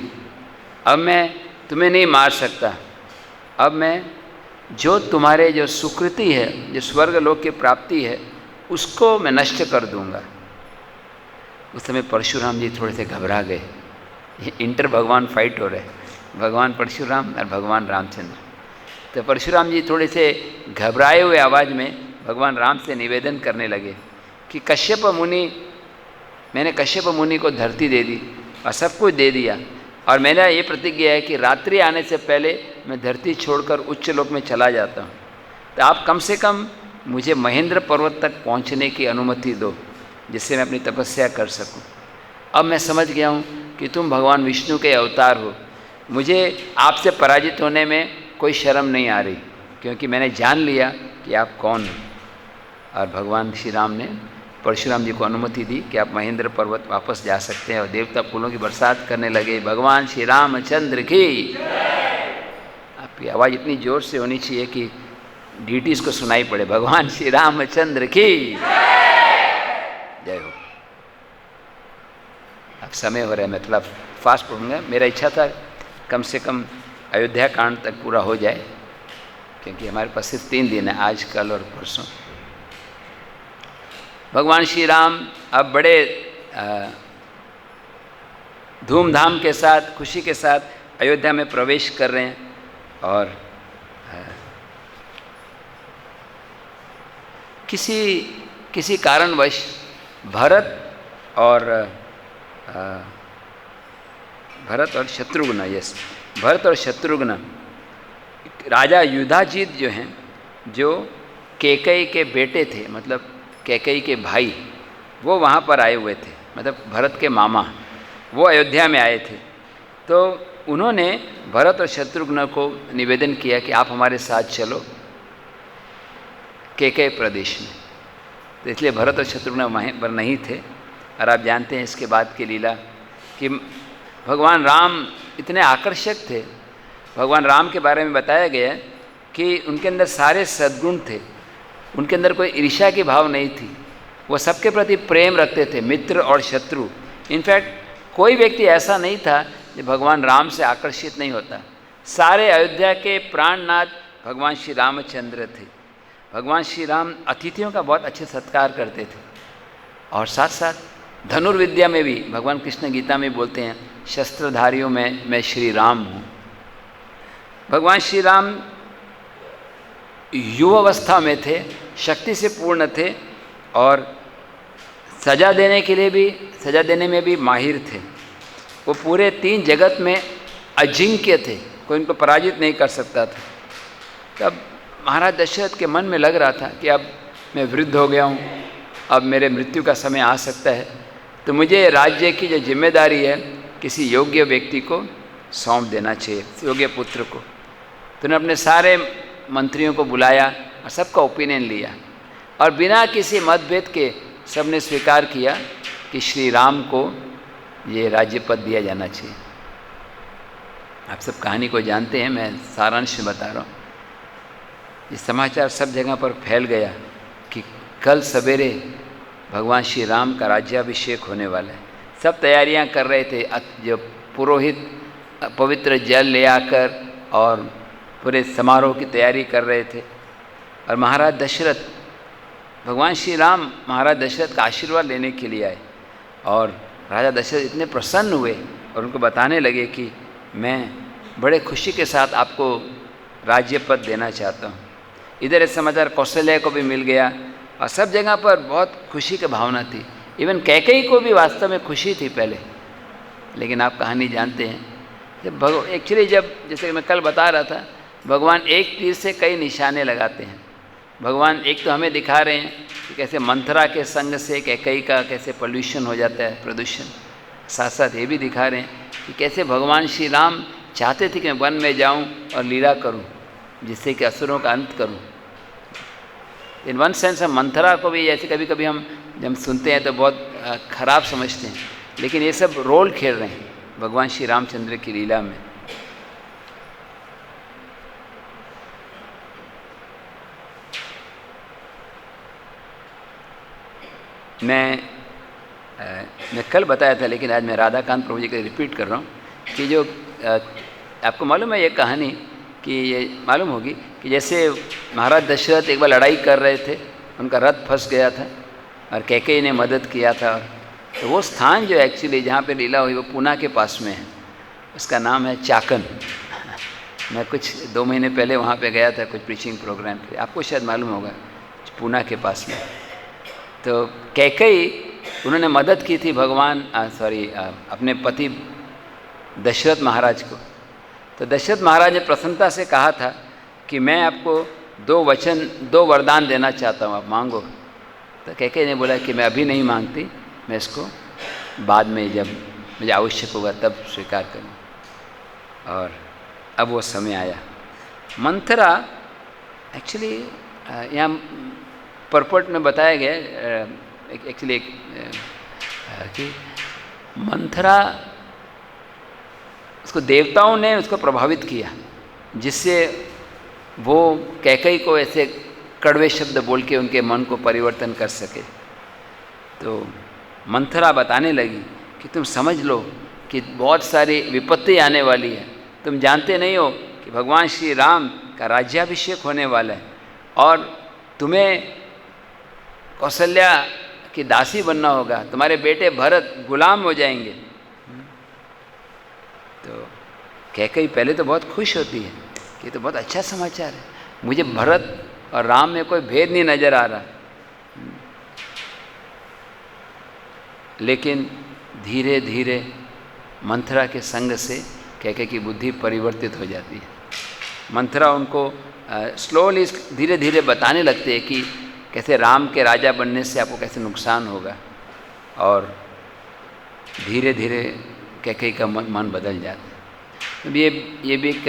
अब मैं तुम्हें नहीं मार सकता। अब मैं जो तुम्हारे जो सुकृति है, जो स्वर्ग लोक की प्राप्ति है, उसको मैं नष्ट कर दूंगा। उस समय परशुराम जी थोड़े से घबरा गए। ये इंटर भगवान फाइट हो रहे, भगवान परशुराम और भगवान रामचंद्र। तो परशुराम जी थोड़े से घबराए हुए आवाज़ में भगवान राम से निवेदन करने लगे कि कश्यप मुनि, मैंने कश्यप मुनि को धरती दे दी और सब कुछ दे दिया, और मेरा ये प्रतिज्ञा है कि रात्रि आने से पहले मैं धरती छोड़कर उच्च लोक में चला जाता हूँ। तो आप कम से कम मुझे महेंद्र पर्वत तक पहुँचने की अनुमति दो, जिससे मैं अपनी तपस्या कर सकूँ। अब मैं समझ गया हूँ कि तुम भगवान विष्णु के अवतार हो। मुझे आपसे पराजित होने में कोई शर्म नहीं आ रही, क्योंकि मैंने जान लिया कि आप कौन हो। और भगवान श्री राम ने परशुराम जी को अनुमति दी कि आप महेंद्र पर्वत वापस जा सकते हैं, और देवता फूलों की बरसात करने लगे। भगवान श्री रामचंद्र की। आपकी आवाज़ इतनी ज़ोर से होनी चाहिए कि डीटीज को सुनाई पड़े। भगवान श्री रामचंद्र की जय हो। अब समय हो रहा है, मैं थोड़ा फास्ट पढ़ूँगा। मेरा इच्छा था कम से कम अयोध्या कांड तक पूरा हो जाए, क्योंकि हमारे पास सिर्फ 3 दिन है, आज, कल और परसों। भगवान श्री राम अब बड़े धूमधाम के साथ, खुशी के साथ अयोध्या में प्रवेश कर रहे हैं। और किसी कारणवश भरत और शत्रुघ्न, राजा युधाजीत जो हैं, जो कैकेयी के बेटे थे, मतलब कैकेयी के भाई, वो वहाँ पर आए हुए थे, मतलब भरत के मामा, वो अयोध्या में आए थे। तो उन्होंने भरत और शत्रुघ्न को निवेदन किया कि आप हमारे साथ चलो कैकेयी प्रदेश में। तो इसलिए भरत और शत्रुघ्न वहीं पर नहीं थे। और आप जानते हैं इसके बाद की लीला कि भगवान राम इतने आकर्षक थे। भगवान राम के बारे में बताया गया है कि उनके अंदर सारे सद्गुण थे, उनके अंदर कोई ईर्ष्या की भाव नहीं थी, वो सबके प्रति प्रेम रखते थे, मित्र और शत्रु। इनफैक्ट कोई व्यक्ति ऐसा नहीं था जो भगवान राम से आकर्षित नहीं होता। सारे अयोध्या के प्राणनाथ भगवान श्री रामचंद्र थे। भगवान श्री राम अतिथियों का बहुत अच्छे सत्कार करते थे, और साथ साथ धनुर्विद्या में भी भगवान कृष्ण गीता में बोलते हैं, शस्त्रधारियों में मैं श्री राम हूँ। भगवान श्री राम युवावस्था में थे, शक्ति से पूर्ण थे, और सजा देने में भी माहिर थे। वो पूरे 3 जगत में अजिंक्य थे, कोई उनको पराजित नहीं कर सकता था। तब महाराज दशरथ के मन में लग रहा था कि अब मैं वृद्ध हो गया हूँ, अब मेरे मृत्यु का समय आ सकता है, तो मुझे राज्य की जो जिम्मेदारी है किसी योग्य व्यक्ति को सौंप देना चाहिए, योग्य पुत्र को। तूने अपने सारे मंत्रियों को बुलाया और सबका ओपिनियन लिया, और बिना किसी मतभेद के सबने स्वीकार किया कि श्री राम को ये राज्य पद दिया जाना चाहिए। आप सब कहानी को जानते हैं, मैं सारांश में बता रहा हूँ। ये समाचार सब जगह पर फैल गया कि कल सवेरे भगवान श्री राम का राज्याभिषेक होने वाला है। सब तैयारियां कर रहे थे, जो पुरोहित पवित्र जल ले आकर और पूरे समारोह की तैयारी कर रहे थे। और महाराज दशरथ, भगवान श्री राम महाराज दशरथ का आशीर्वाद लेने के लिए आए, और राजा दशरथ इतने प्रसन्न हुए और उनको बताने लगे कि मैं बड़े खुशी के साथ आपको राज्य पद देना चाहता हूँ। इधर ये समाचार कौशल्या को भी मिल गया और सब जगह पर बहुत खुशी की भावना थी। इवन कैकेयी को भी वास्तव में खुशी थी पहले, लेकिन आप कहानी जानते हैं, जब एक्चुअली जैसे मैं कल बता रहा था, भगवान एक तीर से कई निशाने लगाते हैं। भगवान एक तो हमें दिखा रहे हैं कि कैसे मंथरा के संग से कैकेयी का कैसे पोल्यूशन हो जाता है, प्रदूषण। साथ साथ ये भी दिखा रहे हैं कि कैसे भगवान श्री राम चाहते थे कि मैं वन में जाऊं और लीला करूं, जिससे कि असुरों का अंत करूं। इन वन सेंस हम मंथरा को भी ऐसे कभी कभी हम जब सुनते हैं तो बहुत खराब समझते हैं, लेकिन ये सब रोल खेल रहे हैं भगवान श्री रामचंद्र की लीला में। मैं कल बताया था, लेकिन आज मैं राधाकांत प्रभु जी का रिपीट कर रहा हूँ कि जो आपको मालूम है ये कहानी, कि ये मालूम होगी कि जैसे महाराज दशरथ एक बार लड़ाई कर रहे थे, उनका रथ फंस गया था और कैकेयी ने मदद किया था। तो वो स्थान जो एक्चुअली जहाँ पे लीला हुई वो पूना के पास में है, उसका नाम है चाकन। मैं कुछ 2 महीने पहले वहाँ पे गया था कुछ प्रीचिंग प्रोग्राम पे, आपको शायद मालूम होगा, पूना के पास में। तो कैकेयी उन्होंने मदद की थी अपने पति दशरथ महाराज को। तो दशरथ महाराज ने प्रसन्नता से कहा था कि मैं आपको 2 वरदान देना चाहता हूँ, आप मांगो। तो कैकेयी ने बोला कि मैं अभी नहीं मांगती, मैं इसको बाद में जब मुझे आवश्यक होगा तब स्वीकार करूँ। और अब वो समय आया। मंथरा एक्चुअली यहाँ परपट में बताया गया एक्चुअली कि मंथरा उसको देवताओं ने उसको प्रभावित किया, जिससे वो कैकेयी को ऐसे कड़वे शब्द बोल के उनके मन को परिवर्तन कर सके। तो मंथरा बताने लगी कि तुम समझ लो कि बहुत सारी विपत्ति आने वाली है। तुम जानते नहीं हो कि भगवान श्री राम का राज्याभिषेक होने वाला है और तुम्हें कौशल्या की दासी बनना होगा, तुम्हारे बेटे भरत गुलाम हो जाएंगे। तो कैकेयी पहले तो बहुत खुश होती है कि तो बहुत अच्छा समाचार है, मुझे भरत और राम में कोई भेद नहीं नज़र आ रहा। लेकिन धीरे धीरे मंथरा के संग से कैकेयी की बुद्धि परिवर्तित हो जाती है। मंथरा उनको स्लोली धीरे धीरे बताने लगते हैं कि कैसे राम के राजा बनने से आपको कैसे नुकसान होगा, और धीरे धीरे कैकेयी का मन बदल जाता है। अब ये भी एक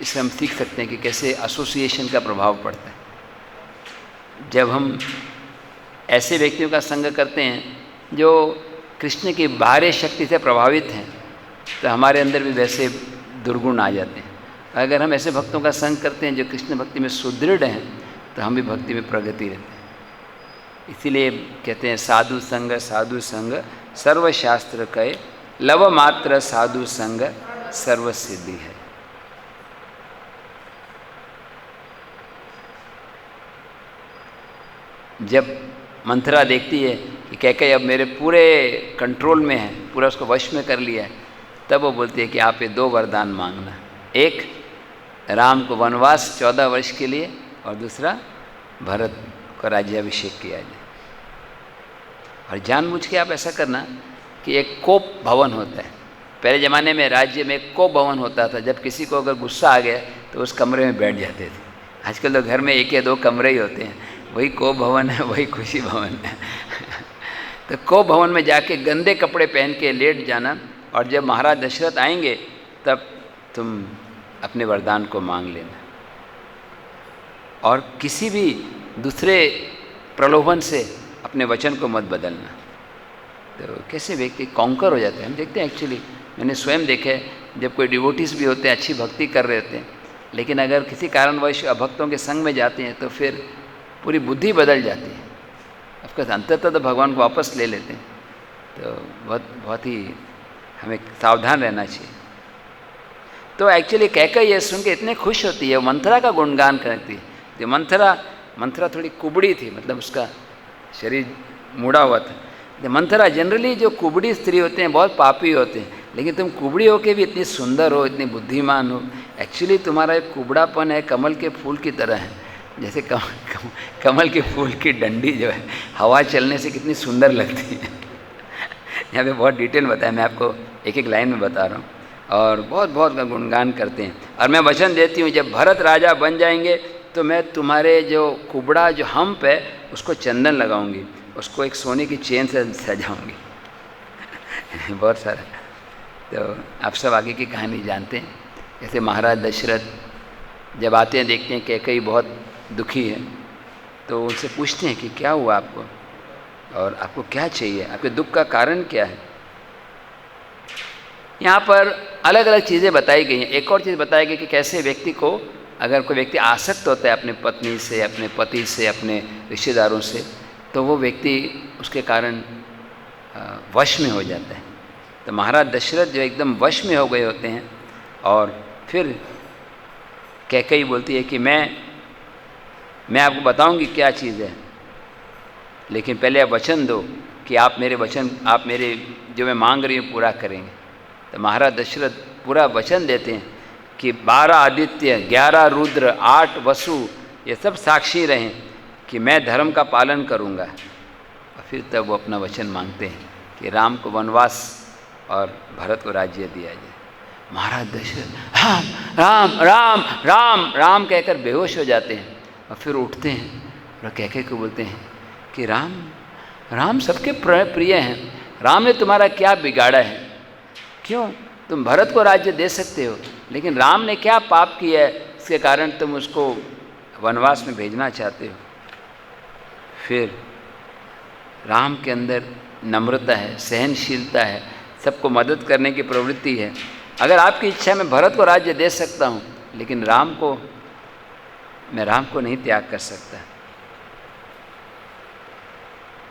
इससे हम सीख सकते हैं कि कैसे एसोसिएशन का प्रभाव पड़ता है। जब हम ऐसे व्यक्तियों का संग करते हैं जो कृष्ण की बाह्य शक्ति से प्रभावित हैं, तो हमारे अंदर भी वैसे दुर्गुण आ जाते हैं। अगर हम ऐसे भक्तों का संग करते हैं जो कृष्ण भक्ति में सुदृढ़ हैं, तो हम भी भक्ति में प्रगति रहते हैं। इसीलिए कहते हैं साधु संग सर्वशास्त्र कहे, लव मात्र साधु संग सर्व सिद्धि है। जब मंथरा देखती है कि कैकेयी अब मेरे पूरे कंट्रोल में है, पूरा उसको वश में कर लिया है, तब वो बोलती है कि आप ये 2 वरदान मांगना। एक, राम को वनवास 14 वर्ष के लिए, और दूसरा भरत को राज्याभिषेक किया जाए। और जानबूझ के आप ऐसा करना कि एक कोप भवन होता है। पहले ज़माने में राज्य में एक कोप भवन होता था, जब किसी को अगर गुस्सा आ गया तो उस कमरे में बैठ जाते थे। आजकल तो घर में 1 या 2 कमरे ही होते हैं, वही कोप भवन है, वही खुशी भवन है। तो कोप भवन में जाके गंदे कपड़े पहन के लेट जाना, और जब महाराज दशरथ आएंगे तब तुम अपने वरदान को मांग लेना और किसी भी दूसरे प्रलोभन से अपने वचन को मत बदलना। तो कैसे व्यक्ति कॉन्कर हो जाते हैं, हम देखते हैं एक्चुअली, मैंने स्वयं देखा है, जब कोई डिवोटीज भी होते हैं, अच्छी भक्ति कर रहे होते हैं, लेकिन अगर किसी कारणवश अभक्तों के संग में जाते हैं तो फिर पूरी बुद्धि बदल जाती है। ऑफकोर्स अंततः तो भगवान को वापस ले लेते हैं। तो बहुत ही हमें सावधान रहना चाहिए। तो एक्चुअली कैकेयी ये सुन के इतने खुश होती है, मंथरा का गुणगान करती है। जो मंथरा थोड़ी कुबड़ी थी, मतलब उसका शरीर मुड़ा हुआ था। तो मंथरा जनरली जो कुबड़ी स्त्री होते हैं बहुत पापी होते हैं, लेकिन तुम कुबड़ी होके भी इतनी सुंदर हो, इतनी बुद्धिमान हो। एक्चुअली तुम्हारा एक कुबड़ापन है कमल के फूल की तरह है, जैसे कमल के फूल की डंडी जो है हवा चलने से कितनी सुंदर लगती है। यहाँ पे बहुत डिटेल बताया, मैं आपको एक एक लाइन में बता रहा हूँ। और बहुत बहुत गुणगान करते हैं। और मैं वचन देती हूँ, जब भरत राजा बन जाएंगे तो मैं तुम्हारे जो कुबड़ा जो हम्प है उसको चंदन लगाऊंगी, उसको एक सोने की चेन से सजाऊंगी। बहुत सारा। तो आप सब आगे की कहानी जानते हैं। जैसे महाराज दशरथ जब आते हैं, देखते हैं कैकेयी बहुत दुखी है, तो उनसे पूछते हैं कि क्या हुआ आपको और आपको क्या चाहिए, आपके दुख का कारण क्या है। यहाँ पर अलग अलग चीज़ें बताई गई हैं। एक और चीज़ बताई गई कि कैसे व्यक्ति को, अगर कोई व्यक्ति आसक्त होता है अपने पत्नी से, अपने पति से, अपने रिश्तेदारों से, तो वो व्यक्ति उसके कारण वश में हो जाता है। तो महाराज दशरथ जो एकदम वश में हो गए होते हैं। और फिर कैकेयी बोलती है कि मैं आपको बताऊंगी क्या चीज़ है, लेकिन पहले आप वचन दो कि आप मेरे जो मैं मांग रही हूँ पूरा करेंगे। तो महाराज दशरथ पूरा वचन देते हैं कि 12 आदित्य, 11 रुद्र, 8 वसु, ये सब साक्षी रहें कि मैं धर्म का पालन करूँगा। और फिर तब वो अपना वचन मांगते हैं कि राम को वनवास और भरत को राज्य दिया जाए। महाराज दशरथ राम राम राम राम राम कहकर बेहोश हो जाते हैं और फिर उठते हैं और कैकेयी को बोलते हैं कि राम सबके प्रिय हैं, राम ने तुम्हारा क्या बिगाड़ा है, क्यों तुम भरत को राज्य दे सकते हो, लेकिन राम ने क्या पाप किया है इसके कारण तुम उसको वनवास में भेजना चाहते हो। फिर राम के अंदर नम्रता है, सहनशीलता है, सबको मदद करने की प्रवृत्ति है। अगर आपकी इच्छा मैं भरत को राज्य दे सकता हूँ, लेकिन मैं राम को नहीं त्याग कर सकता।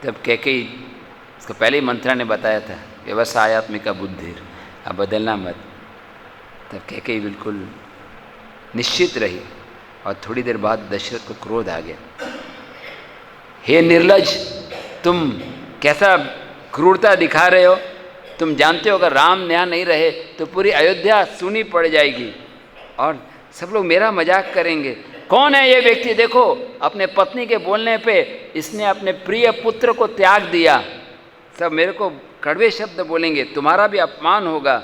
तब कैकेयी, इसको पहले ही मंत्रा ने बताया था, व्यवसायात्मिका बुद्धि, अब बदलना मत। तब कैकेयी बिल्कुल निश्चित रही। और थोड़ी देर बाद दशरथ को क्रोध आ गया। हे निर्लज, तुम कैसा क्रूरता दिखा रहे हो, तुम जानते हो अगर राम यहाँ नहीं रहे तो पूरी अयोध्या सूनी पड़ जाएगी और सब लोग मेरा मजाक करेंगे। कौन है ये व्यक्ति, देखो अपने पत्नी के बोलने पे इसने अपने प्रिय पुत्र को त्याग दिया। सब मेरे को कड़वे शब्द बोलेंगे, तुम्हारा भी अपमान होगा।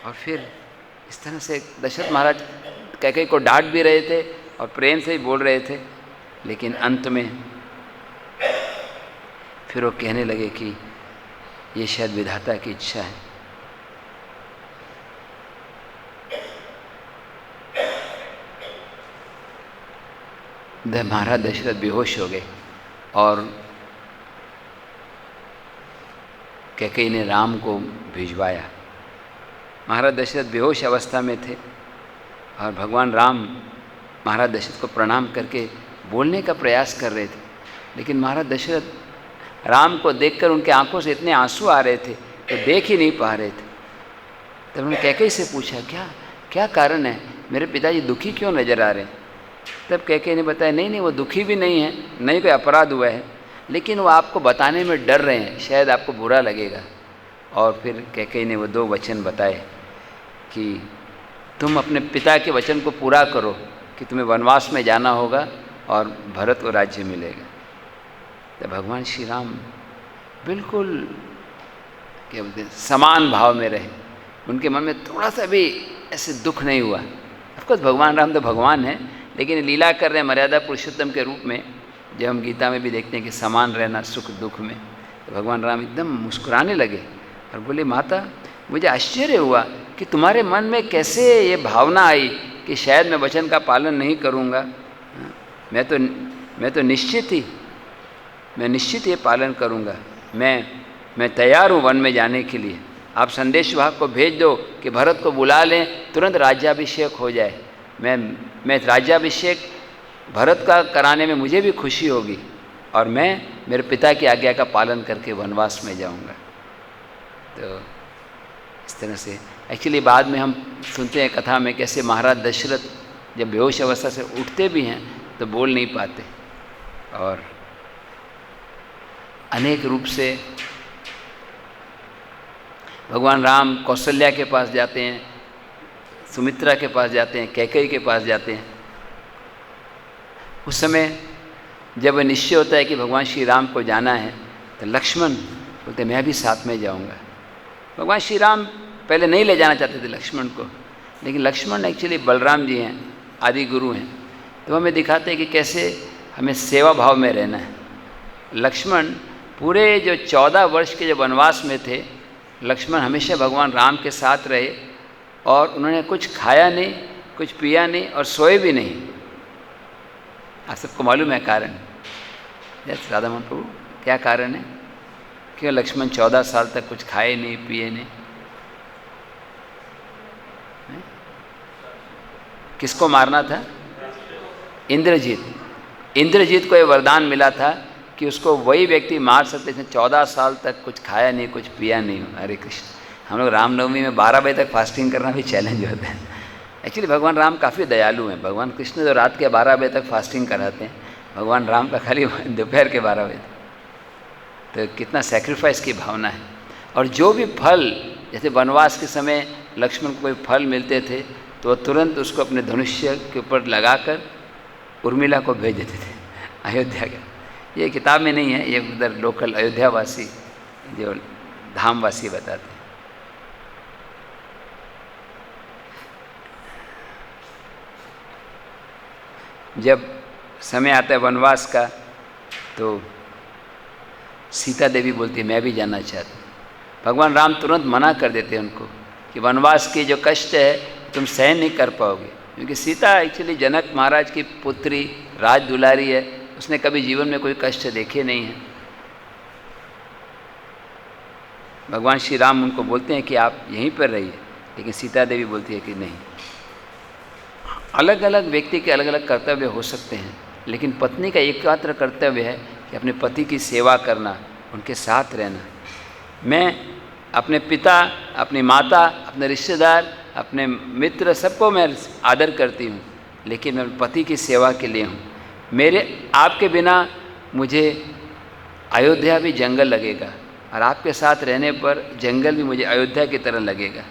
और फिर इस तरह से दशरथ महाराज कैकेयी को डांट भी रहे थे और प्रेम से भी बोल रहे थे, लेकिन अंत में फिर वो कहने लगे कि ये शायद विधाता की इच्छा है। महाराज दशरथ बेहोश हो गए और कैकेयी ने राम को भिजवाया। महाराज दशरथ बेहोश अवस्था में थे और भगवान राम महाराज दशरथ को प्रणाम करके बोलने का प्रयास कर रहे थे, लेकिन महाराज दशरथ राम को देखकर उनके आंखों से इतने आंसू आ रहे थे तो देख ही नहीं पा रहे थे। तब उन्होंने कैकेयी से पूछा, क्या कारण है, मेरे पिताजी दुखी क्यों नज़र आ रहे हैं। तब कैकेयी ने बताया, नहीं वो दुखी भी नहीं है, नहीं कोई अपराध हुआ है, लेकिन वो आपको बताने में डर रहे हैं, शायद आपको बुरा लगेगा। और फिर कैकेयी ने वो 2 वचन बताए कि तुम अपने पिता के वचन को पूरा करो कि तुम्हें वनवास में जाना होगा और भरत को राज्य मिलेगा। तो भगवान श्री राम बिल्कुल क्या बोलते हैं, समान भाव में रहे। उनके मन में थोड़ा सा भी ऐसे दुख नहीं हुआ। ऑफकोर्स भगवान राम तो भगवान है, लेकिन लीला कर रहे हैं मर्यादा पुरुषोत्तम के रूप में, जब हम गीता में भी देखते हैं कि समान रहना सुख दुख में। तो भगवान राम एकदम मुस्कुराने लगे और बोले, माता मुझे आश्चर्य हुआ कि तुम्हारे मन में कैसे ये भावना आई कि शायद मैं वचन का पालन नहीं करूँगा। मैं तो निश्चित ये पालन करूँगा। मैं तैयार हूँ वन में जाने के लिए। आप संदेशवाहक को भेज दो कि भरत को बुला लें, तुरंत राज्याभिषेक हो जाए। मैं राज्याभिषेक भरत का कराने में मुझे भी खुशी होगी और मैं मेरे पिता की आज्ञा का पालन करके वनवास में जाऊँगा। तो इस तरह से एक्चुअली बाद में हम सुनते हैं कथा में कैसे महाराज दशरथ जब बेहोश अवस्था से उठते भी हैं तो बोल नहीं पाते और अनेक रूप से भगवान राम कौशल्या के पास जाते हैं, सुमित्रा के पास जाते हैं, कैकेयी के पास जाते हैं। उस समय जब निश्चय होता है कि भगवान श्री राम को जाना है तो लक्ष्मण बोलते मैं भी साथ में जाऊंगा। भगवान श्री राम पहले नहीं ले जाना चाहते थे लक्ष्मण को, लेकिन लक्ष्मण एक्चुअली बलराम जी हैं, आदि गुरु हैं, तो हमें दिखाते हैं कि कैसे हमें सेवा भाव में रहना है। लक्ष्मण पूरे जो 14 वर्ष के जो वनवास में थे, लक्ष्मण हमेशा भगवान राम के साथ रहे और उन्होंने कुछ खाया नहीं, कुछ पिया नहीं और सोए भी नहीं। आप सबको मालूम है कारण? यस राधा मोहन प्रभु, क्या कारण है? क्यों लक्ष्मण 14 साल तक कुछ खाए नहीं, पिए नहीं? किसको मारना था? इंद्रजीत को ये वरदान मिला था कि उसको वही व्यक्ति मार सकते थे 14 साल तक कुछ खाया नहीं, कुछ पिया नहीं हो। हरे कृष्ण। हम लोग रामनवमी में 12 बजे तक फास्टिंग करना भी चैलेंज होता है। एक्चुअली भगवान राम काफ़ी दयालु हैं। भगवान कृष्ण जो रात के 12 बजे तक फास्टिंग कराते हैं, भगवान राम का खाली दोपहर के 12 बजे। तो कितना सेक्रीफाइस की भावना है। और जो भी फल, जैसे वनवास के समय लक्ष्मण को कोई फल मिलते थे तो वो तुरंत उसको अपने धनुष्य के ऊपर लगाकर उर्मिला को भेज देते थे अयोध्या का। ये किताब में नहीं है, ये उधर लोकल अयोध्यावासी जो धामवासी बताते हैं। जब समय आता है वनवास का तो सीता देवी बोलती है मैं भी जाना चाहती हूँ। भगवान राम तुरंत मना कर देते हैं उनको कि वनवास की जो कष्ट है तुम सहन नहीं कर पाओगे, क्योंकि सीता एक्चुअली जनक महाराज की पुत्री, राज दुलारी है। उसने कभी जीवन में कोई कष्ट देखे नहीं है। भगवान श्री राम उनको बोलते हैं कि आप यहीं पर रहिए, लेकिन सीता देवी बोलती है कि नहीं। अलग अलग व्यक्ति के अलग अलग कर्तव्य हो सकते हैं, लेकिन पत्नी का एकमात्र कर्तव्य है कि अपने पति की सेवा करना, उनके साथ रहना। मैं अपने पिता, अपनी माता, अपने रिश्तेदार, अपने मित्र सबको मैं आदर करती हूँ, लेकिन मैं पति की सेवा के लिए हूँ। मेरे आपके बिना मुझे अयोध्या भी जंगल लगेगा और आपके साथ रहने पर जंगल भी मुझे अयोध्या की तरह लगेगा।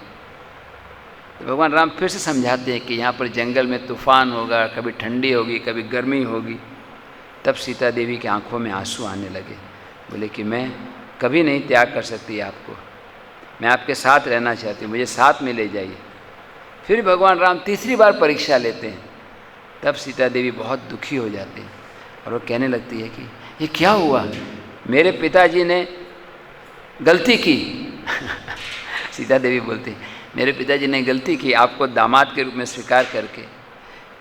तो भगवान राम फिर से समझाते हैं कि यहाँ पर जंगल में तूफान होगा, कभी ठंडी होगी, कभी गर्मी होगी। तब सीता देवी की आंखों में आंसू आने लगे। बोले कि मैं कभी नहीं त्याग कर सकती आपको, मैं आपके साथ रहना चाहती हूँ, मुझे साथ में ले जाइए। फिर भगवान राम तीसरी बार परीक्षा लेते हैं। तब सीता देवी बहुत दुखी हो जाती हैं और वो कहने लगती है कि ये क्या हुआ, मेरे पिताजी ने गलती की। सीता देवी बोलती है मेरे पिताजी ने गलती की आपको दामाद के रूप में स्वीकार करके।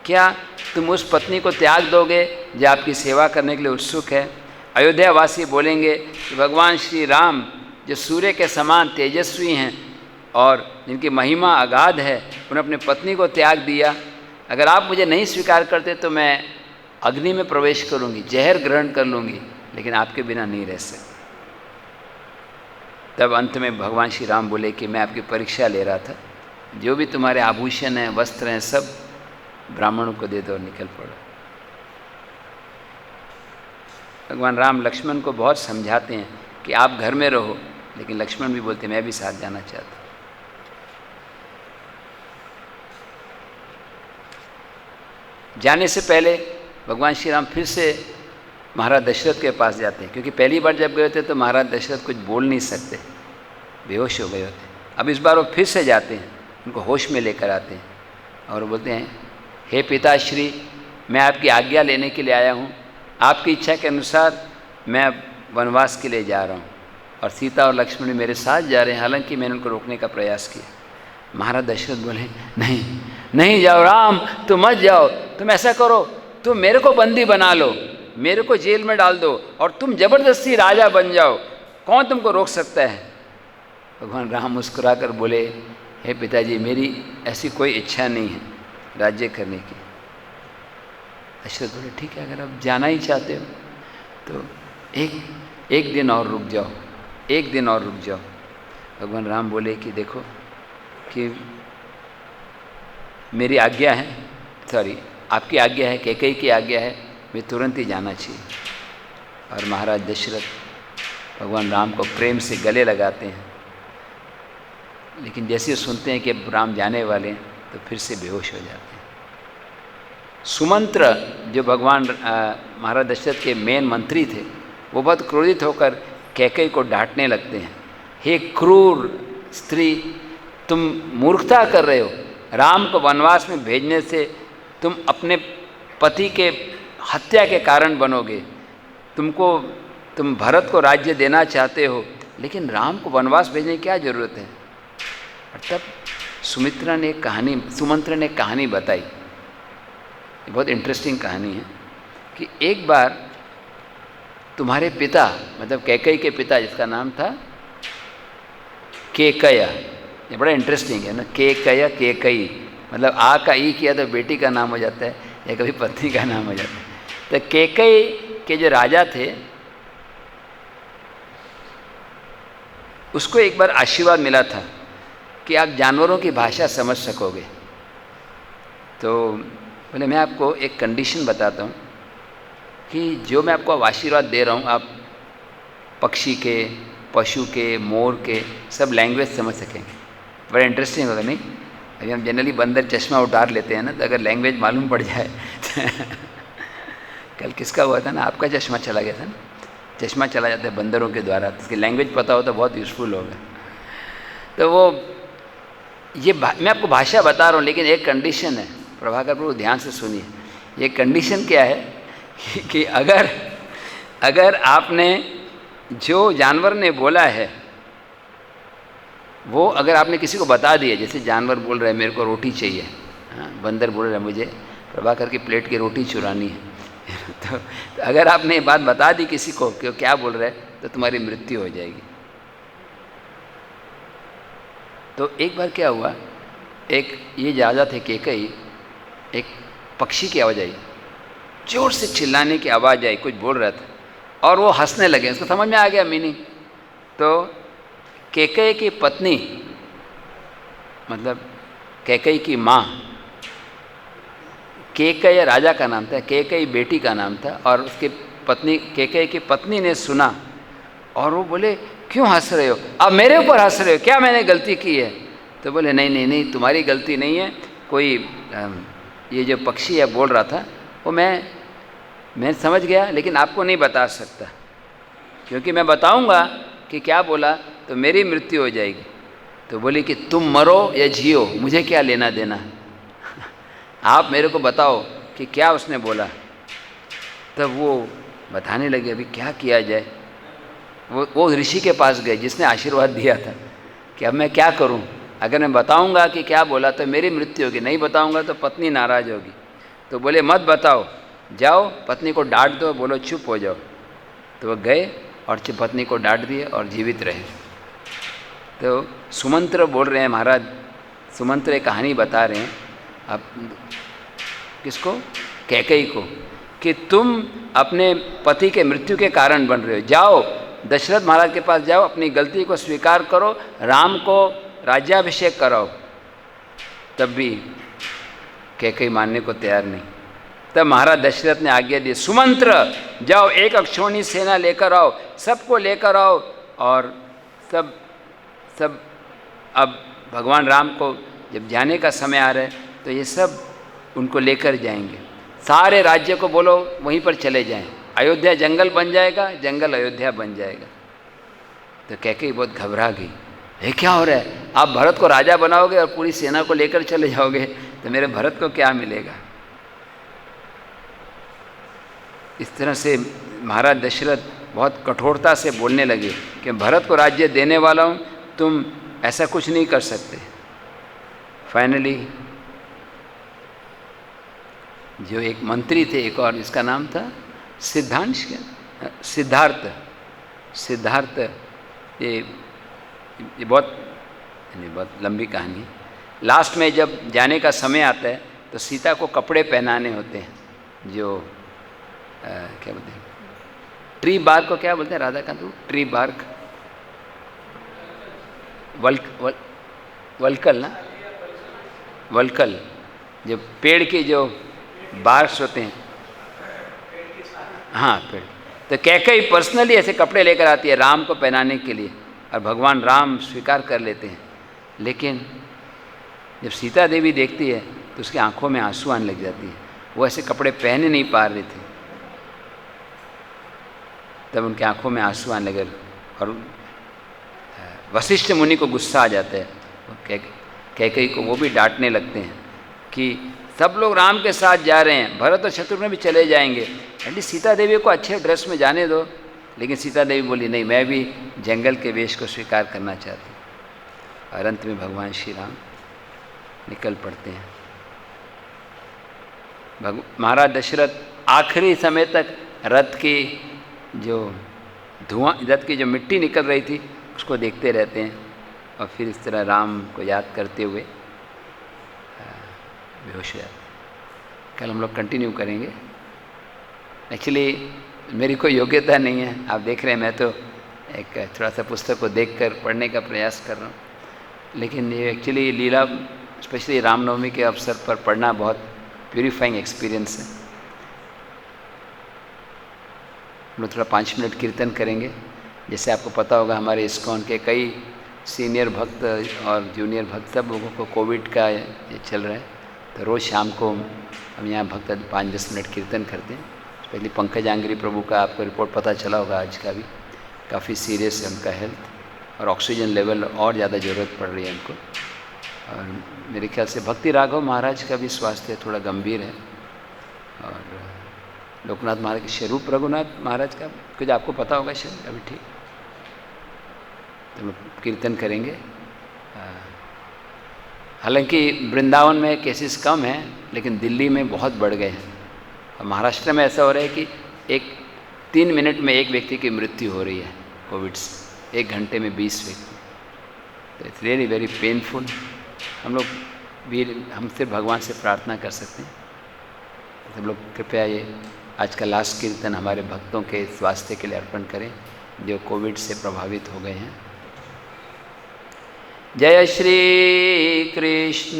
क्या तुम उस पत्नी को त्याग दोगे जो आपकी सेवा करने के लिए उत्सुक है? अयोध्यावासी बोलेंगे कि भगवान श्री राम जो सूर्य के समान तेजस्वी हैं और जिनकी महिमा अगाध है, उन्होंने अपनी पत्नी को त्याग दिया। अगर आप मुझे नहीं स्वीकार करते तो मैं अग्नि में प्रवेश करूंगी, जहर ग्रहण कर लूँगी, लेकिन आपके बिना नहीं रह सकती। तब अंत में भगवान श्री राम बोले कि मैं आपकी परीक्षा ले रहा था, जो भी तुम्हारे आभूषण हैं, वस्त्र हैं, सब ब्राह्मणों को दे दो और निकल पड़ो। भगवान राम लक्ष्मण को बहुत समझाते हैं कि आप घर में रहो, लेकिन लक्ष्मण भी बोलते मैं भी साथ जाना चाहता हूँ। जाने से पहले भगवान श्री राम फिर से महाराज दशरथ के पास जाते हैं, क्योंकि पहली बार जब गए थे तो महाराज दशरथ कुछ बोल नहीं सकते, बेहोश हो गए होते। अब इस बार वो फिर से जाते हैं, उनको होश में लेकर आते हैं और बोलते हैं हे पिताश्री, मैं आपकी आज्ञा लेने के लिए आया हूँ, आपकी इच्छा के अनुसार मैं अब वनवास के लिए जा रहा हूँ और सीता और लक्ष्मण मेरे साथ जा रहे हैं। हालांकि मैंने उनको रोकने का प्रयास किया। महाराज दशरथ बोले, नहीं नहीं जाओ राम, तुम मत जाओ, तुम ऐसा करो, तुम मेरे को बंदी बना लो, मेरे को जेल में डाल दो और तुम जबरदस्ती राजा बन जाओ, कौन तुमको रोक सकता है। भगवान राम मुस्कुरा कर बोले, हे पिताजी, मेरी ऐसी कोई इच्छा नहीं है राज्य करने की। दशरथ बोले, ठीक है, अगर आप जाना ही चाहते हो तो एक दिन और रुक जाओ, एक दिन और रुक जाओ। भगवान राम बोले कि देखो कि मेरी आज्ञा है, सॉरी आपकी आज्ञा है, कैकेयी की आज्ञा है, मैं तुरंत ही जाना चाहिए। और महाराज दशरथ भगवान राम को प्रेम से गले लगाते हैं, लेकिन जैसे सुनते हैं कि राम जाने वाले हैं तो फिर से बेहोश हो जाते हैं। सुमंत्र जो भगवान महाराज दशरथ के मेन मंत्री थे, वो बहुत क्रोधित होकर कैकेयी को डांटने लगते हैं, हे क्रूर स्त्री, तुम मूर्खता कर रहे हो, राम को वनवास में भेजने से तुम अपने पति के हत्या के कारण बनोगे, तुम भरत को राज्य देना चाहते हो, लेकिन राम को वनवास भेजने की क्या जरूरत है। और तब सुमंत्र ने एक कहानी बताई, ये बहुत इंटरेस्टिंग कहानी है कि एक बार तुम्हारे पिता, मतलब कैकेयी के पिता जिसका नाम था केकया, ये बड़ा इंटरेस्टिंग है ना, केकई, मतलब आ का ई किया तो बेटी का नाम हो जाता है या कभी पत्नी का नाम हो जाता है। तो केकई के जो राजा थे उसको एक बार आशीर्वाद मिला था कि आप जानवरों की भाषा समझ सकोगे। तो बोले, मैं आपको एक कंडीशन बताता हूँ कि जो मैं आपको आशीर्वाद दे रहा हूँ, आप पक्षी के, पशु के, मोर के सब लैंग्वेज समझ सकेंगे। बड़ा इंटरेस्टिंग होगा नहीं? अभी हम जनरली बंदर चश्मा उतार लेते हैं ना, तो अगर लैंग्वेज मालूम पड़ जाए कल किसका हुआ था ना, आपका चश्मा चला गया था ना, चश्मा चला जाता है बंदरों के द्वारा, तो उसकी लैंग्वेज पता हो तो बहुत यूज़फुल होगा। तो वो ये मैं आपको भाषा बता रहा हूँ, लेकिन एक कंडीशन है, प्रभाकर प्रभु ध्यान से सुनिए। ये कंडीशन क्या है कि अगर आपने जो जानवर ने बोला है वो अगर आपने किसी को बता दिया, जैसे जानवर बोल रहा है मेरे को रोटी चाहिए, हाँ, बंदर बोल रहा है मुझे प्रभाकर की प्लेट की रोटी चुरानी है तो अगर आपने ये बात बता दी किसी को कि वो क्या बोल रहा है, तो तुम्हारी मृत्यु हो जाएगी। तो एक बार क्या हुआ, एक ये राजा थे केकई, एक पक्षी की आवाज़ आई, जोर से चिल्लाने की आवाज़ आई, कुछ बोल रहा था और वो हंसने लगे, उसको समझ में आ गया मीनिंग। तो केकई की पत्नी, मतलब केकई की माँ, केकई राजा का नाम था, केकई बेटी का नाम था, और उसकी पत्नी केकई की पत्नी ने सुना और वो बोले, क्यों हंस रहे हो, अब मेरे ऊपर हंस रहे हो, क्या मैंने गलती की है। तो बोले, नहीं नहीं नहीं, तुम्हारी गलती नहीं है, कोई ये जो पक्षी है बोल रहा था वो मैं समझ गया, लेकिन आपको नहीं बता सकता, क्योंकि मैं बताऊंगा कि क्या बोला तो मेरी मृत्यु हो जाएगी। तो बोली कि तुम मरो या जियो, मुझे क्या लेना देना आप मेरे को बताओ कि क्या उसने बोला। तब वो बताने लगे, अभी क्या किया जाए। वो ऋषि के पास गए जिसने आशीर्वाद दिया था कि अब मैं क्या करूं, अगर मैं बताऊंगा कि क्या बोला तो मेरी मृत्यु होगी, नहीं बताऊंगा तो पत्नी नाराज होगी। तो बोले, मत बताओ, जाओ पत्नी को डांट दो, बोलो चुप हो जाओ। तो वो गए और पत्नी को डांट दिए और जीवित रहे। तो सुमंत्र बोल रहे हैं, महाराज सुमंत्र एक कहानी बता रहे हैं अब किसको, कैकेयी को, कि तुम अपने पति के मृत्यु के कारण बन रहे हो, जाओ दशरथ महाराज के पास जाओ, अपनी गलती को स्वीकार करो, राम को राज्याभिषेक कराओ। तब भी कैकेयी मानने को तैयार नहीं। तब महाराज दशरथ ने आज्ञा दी, सुमंत्र जाओ, एक अक्षौणी सेना लेकर आओ, सबको लेकर आओ, और सब अब भगवान राम को जब जाने का समय आ रहा है तो ये सब उनको लेकर जाएंगे, सारे राज्य को बोलो वहीं पर चले जाएं, अयोध्या जंगल बन जाएगा, जंगल अयोध्या बन जाएगा। तो कैकेयी बहुत घबरा गई, ये क्या हो रहा है, आप भरत को राजा बनाओगे और पूरी सेना को लेकर चले जाओगे तो मेरे भरत को क्या मिलेगा। इस तरह से महाराज दशरथ बहुत कठोरता से बोलने लगे कि भरत को राज्य देने वाला हूँ, तुम ऐसा कुछ नहीं कर सकते। फाइनली जो एक मंत्री थे, एक और, इसका नाम था सिद्धार्थ। ये बहुत लंबी कहानी। लास्ट में जब जाने का समय आता है तो सीता को कपड़े पहनाने होते हैं, जो क्या बोलते हैं, ट्री बार्क को क्या बोलते हैं राधाकांत? ट्री बार्क, वलकल ना, वलकल, जो पेड़ के जो बार्क्स होते हैं, हाँ पेड़। तो कैकेयी पर्सनली ऐसे कपड़े लेकर आती है राम को पहनाने के लिए, और भगवान राम स्वीकार कर लेते हैं। लेकिन जब सीता देवी देखती है तो उसकी आंखों में आंसू आने लग जाती है। वो ऐसे कपड़े पहन नहीं पा रहे थे, तब उनकी आंखों में आंसू आने लगे। और वशिष्ठ मुनि को गुस्सा आ जाता है, कैकेयी को वो भी डांटने लगते हैं कि सब लोग राम के साथ जा रहे हैं, भरत और शत्रुघ्न भी चले जाएंगे, एटलीस्ट सीता देवी को अच्छे ड्रेस में जाने दो। लेकिन सीता देवी बोली नहीं, मैं भी जंगल के वेश को स्वीकार करना चाहती हूँ। और अंत में भगवान श्री राम निकल पड़ते हैं। महाराज दशरथ आखिरी समय तक रथ की जो धुआं, रथ की जो मिट्टी निकल रही थी उसको देखते रहते हैं, और फिर इस तरह राम को याद करते हुए बेहोश हो जाते। कल हम लोग कंटिन्यू करेंगे। एक्चुअली मेरी कोई योग्यता नहीं है, आप देख रहे हैं, मैं तो एक थोड़ा सा पुस्तक को देखकर पढ़ने का प्रयास कर रहा हूँ, लेकिन ये एक्चुअली लीला, स्पेशली रामनवमी के अवसर पर पढ़ना बहुत प्यूरिफाइंग एक्सपीरियंस है। हम लोग थोड़ा 5 मिनट कीर्तन करेंगे। जैसे आपको पता होगा हमारे इस्कॉन के कई सीनियर भक्त और जूनियर भक्त, सब लोगों को कोविड का ये चल रहा है, तो रोज़ शाम को हम यहाँ भक्त 5-10 मिनट कीर्तन करते हैं। स्पेशली पंकज आंगरी प्रभु का आपको रिपोर्ट पता चला होगा, आज का भी काफ़ी सीरियस है उनका हेल्थ, और ऑक्सीजन लेवल और ज़्यादा ज़रूरत पड़ रही है उनको। और मेरे ख्याल से भक्ति राघव महाराज का भी स्वास्थ्य थोड़ा गंभीर है, और लोकनाथ महाराज, स्वरूप रघुनाथ महाराज का कुछ आपको पता होगा शायद, अभी ठीक। तो लोग कीर्तन करेंगे। हालांकि वृंदावन में केसेस कम हैं, लेकिन दिल्ली में बहुत बढ़ गए हैं, और महाराष्ट्र में ऐसा हो रहा है कि 3 मिनट में एक व्यक्ति की मृत्यु हो रही है कोविड से, 1 घंटे में 20 व्यक्ति। तो इट्स रियली वेरी पेनफुल। हम सिर्फ भगवान से प्रार्थना कर सकते हैं, सब लोग कृपया ये आज का लास्ट कीर्तन हमारे भक्तों के स्वास्थ्य के लिए अर्पण करें जो कोविड से प्रभावित हो गए हैं। जय श्री कृष्ण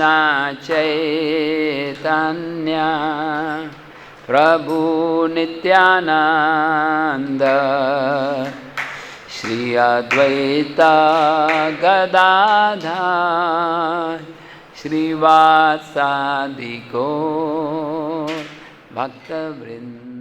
चैतन्य प्रभु नित्यानंद, श्री अद्वैता गदाधर श्रीवासादि गौर भक्तवृंद।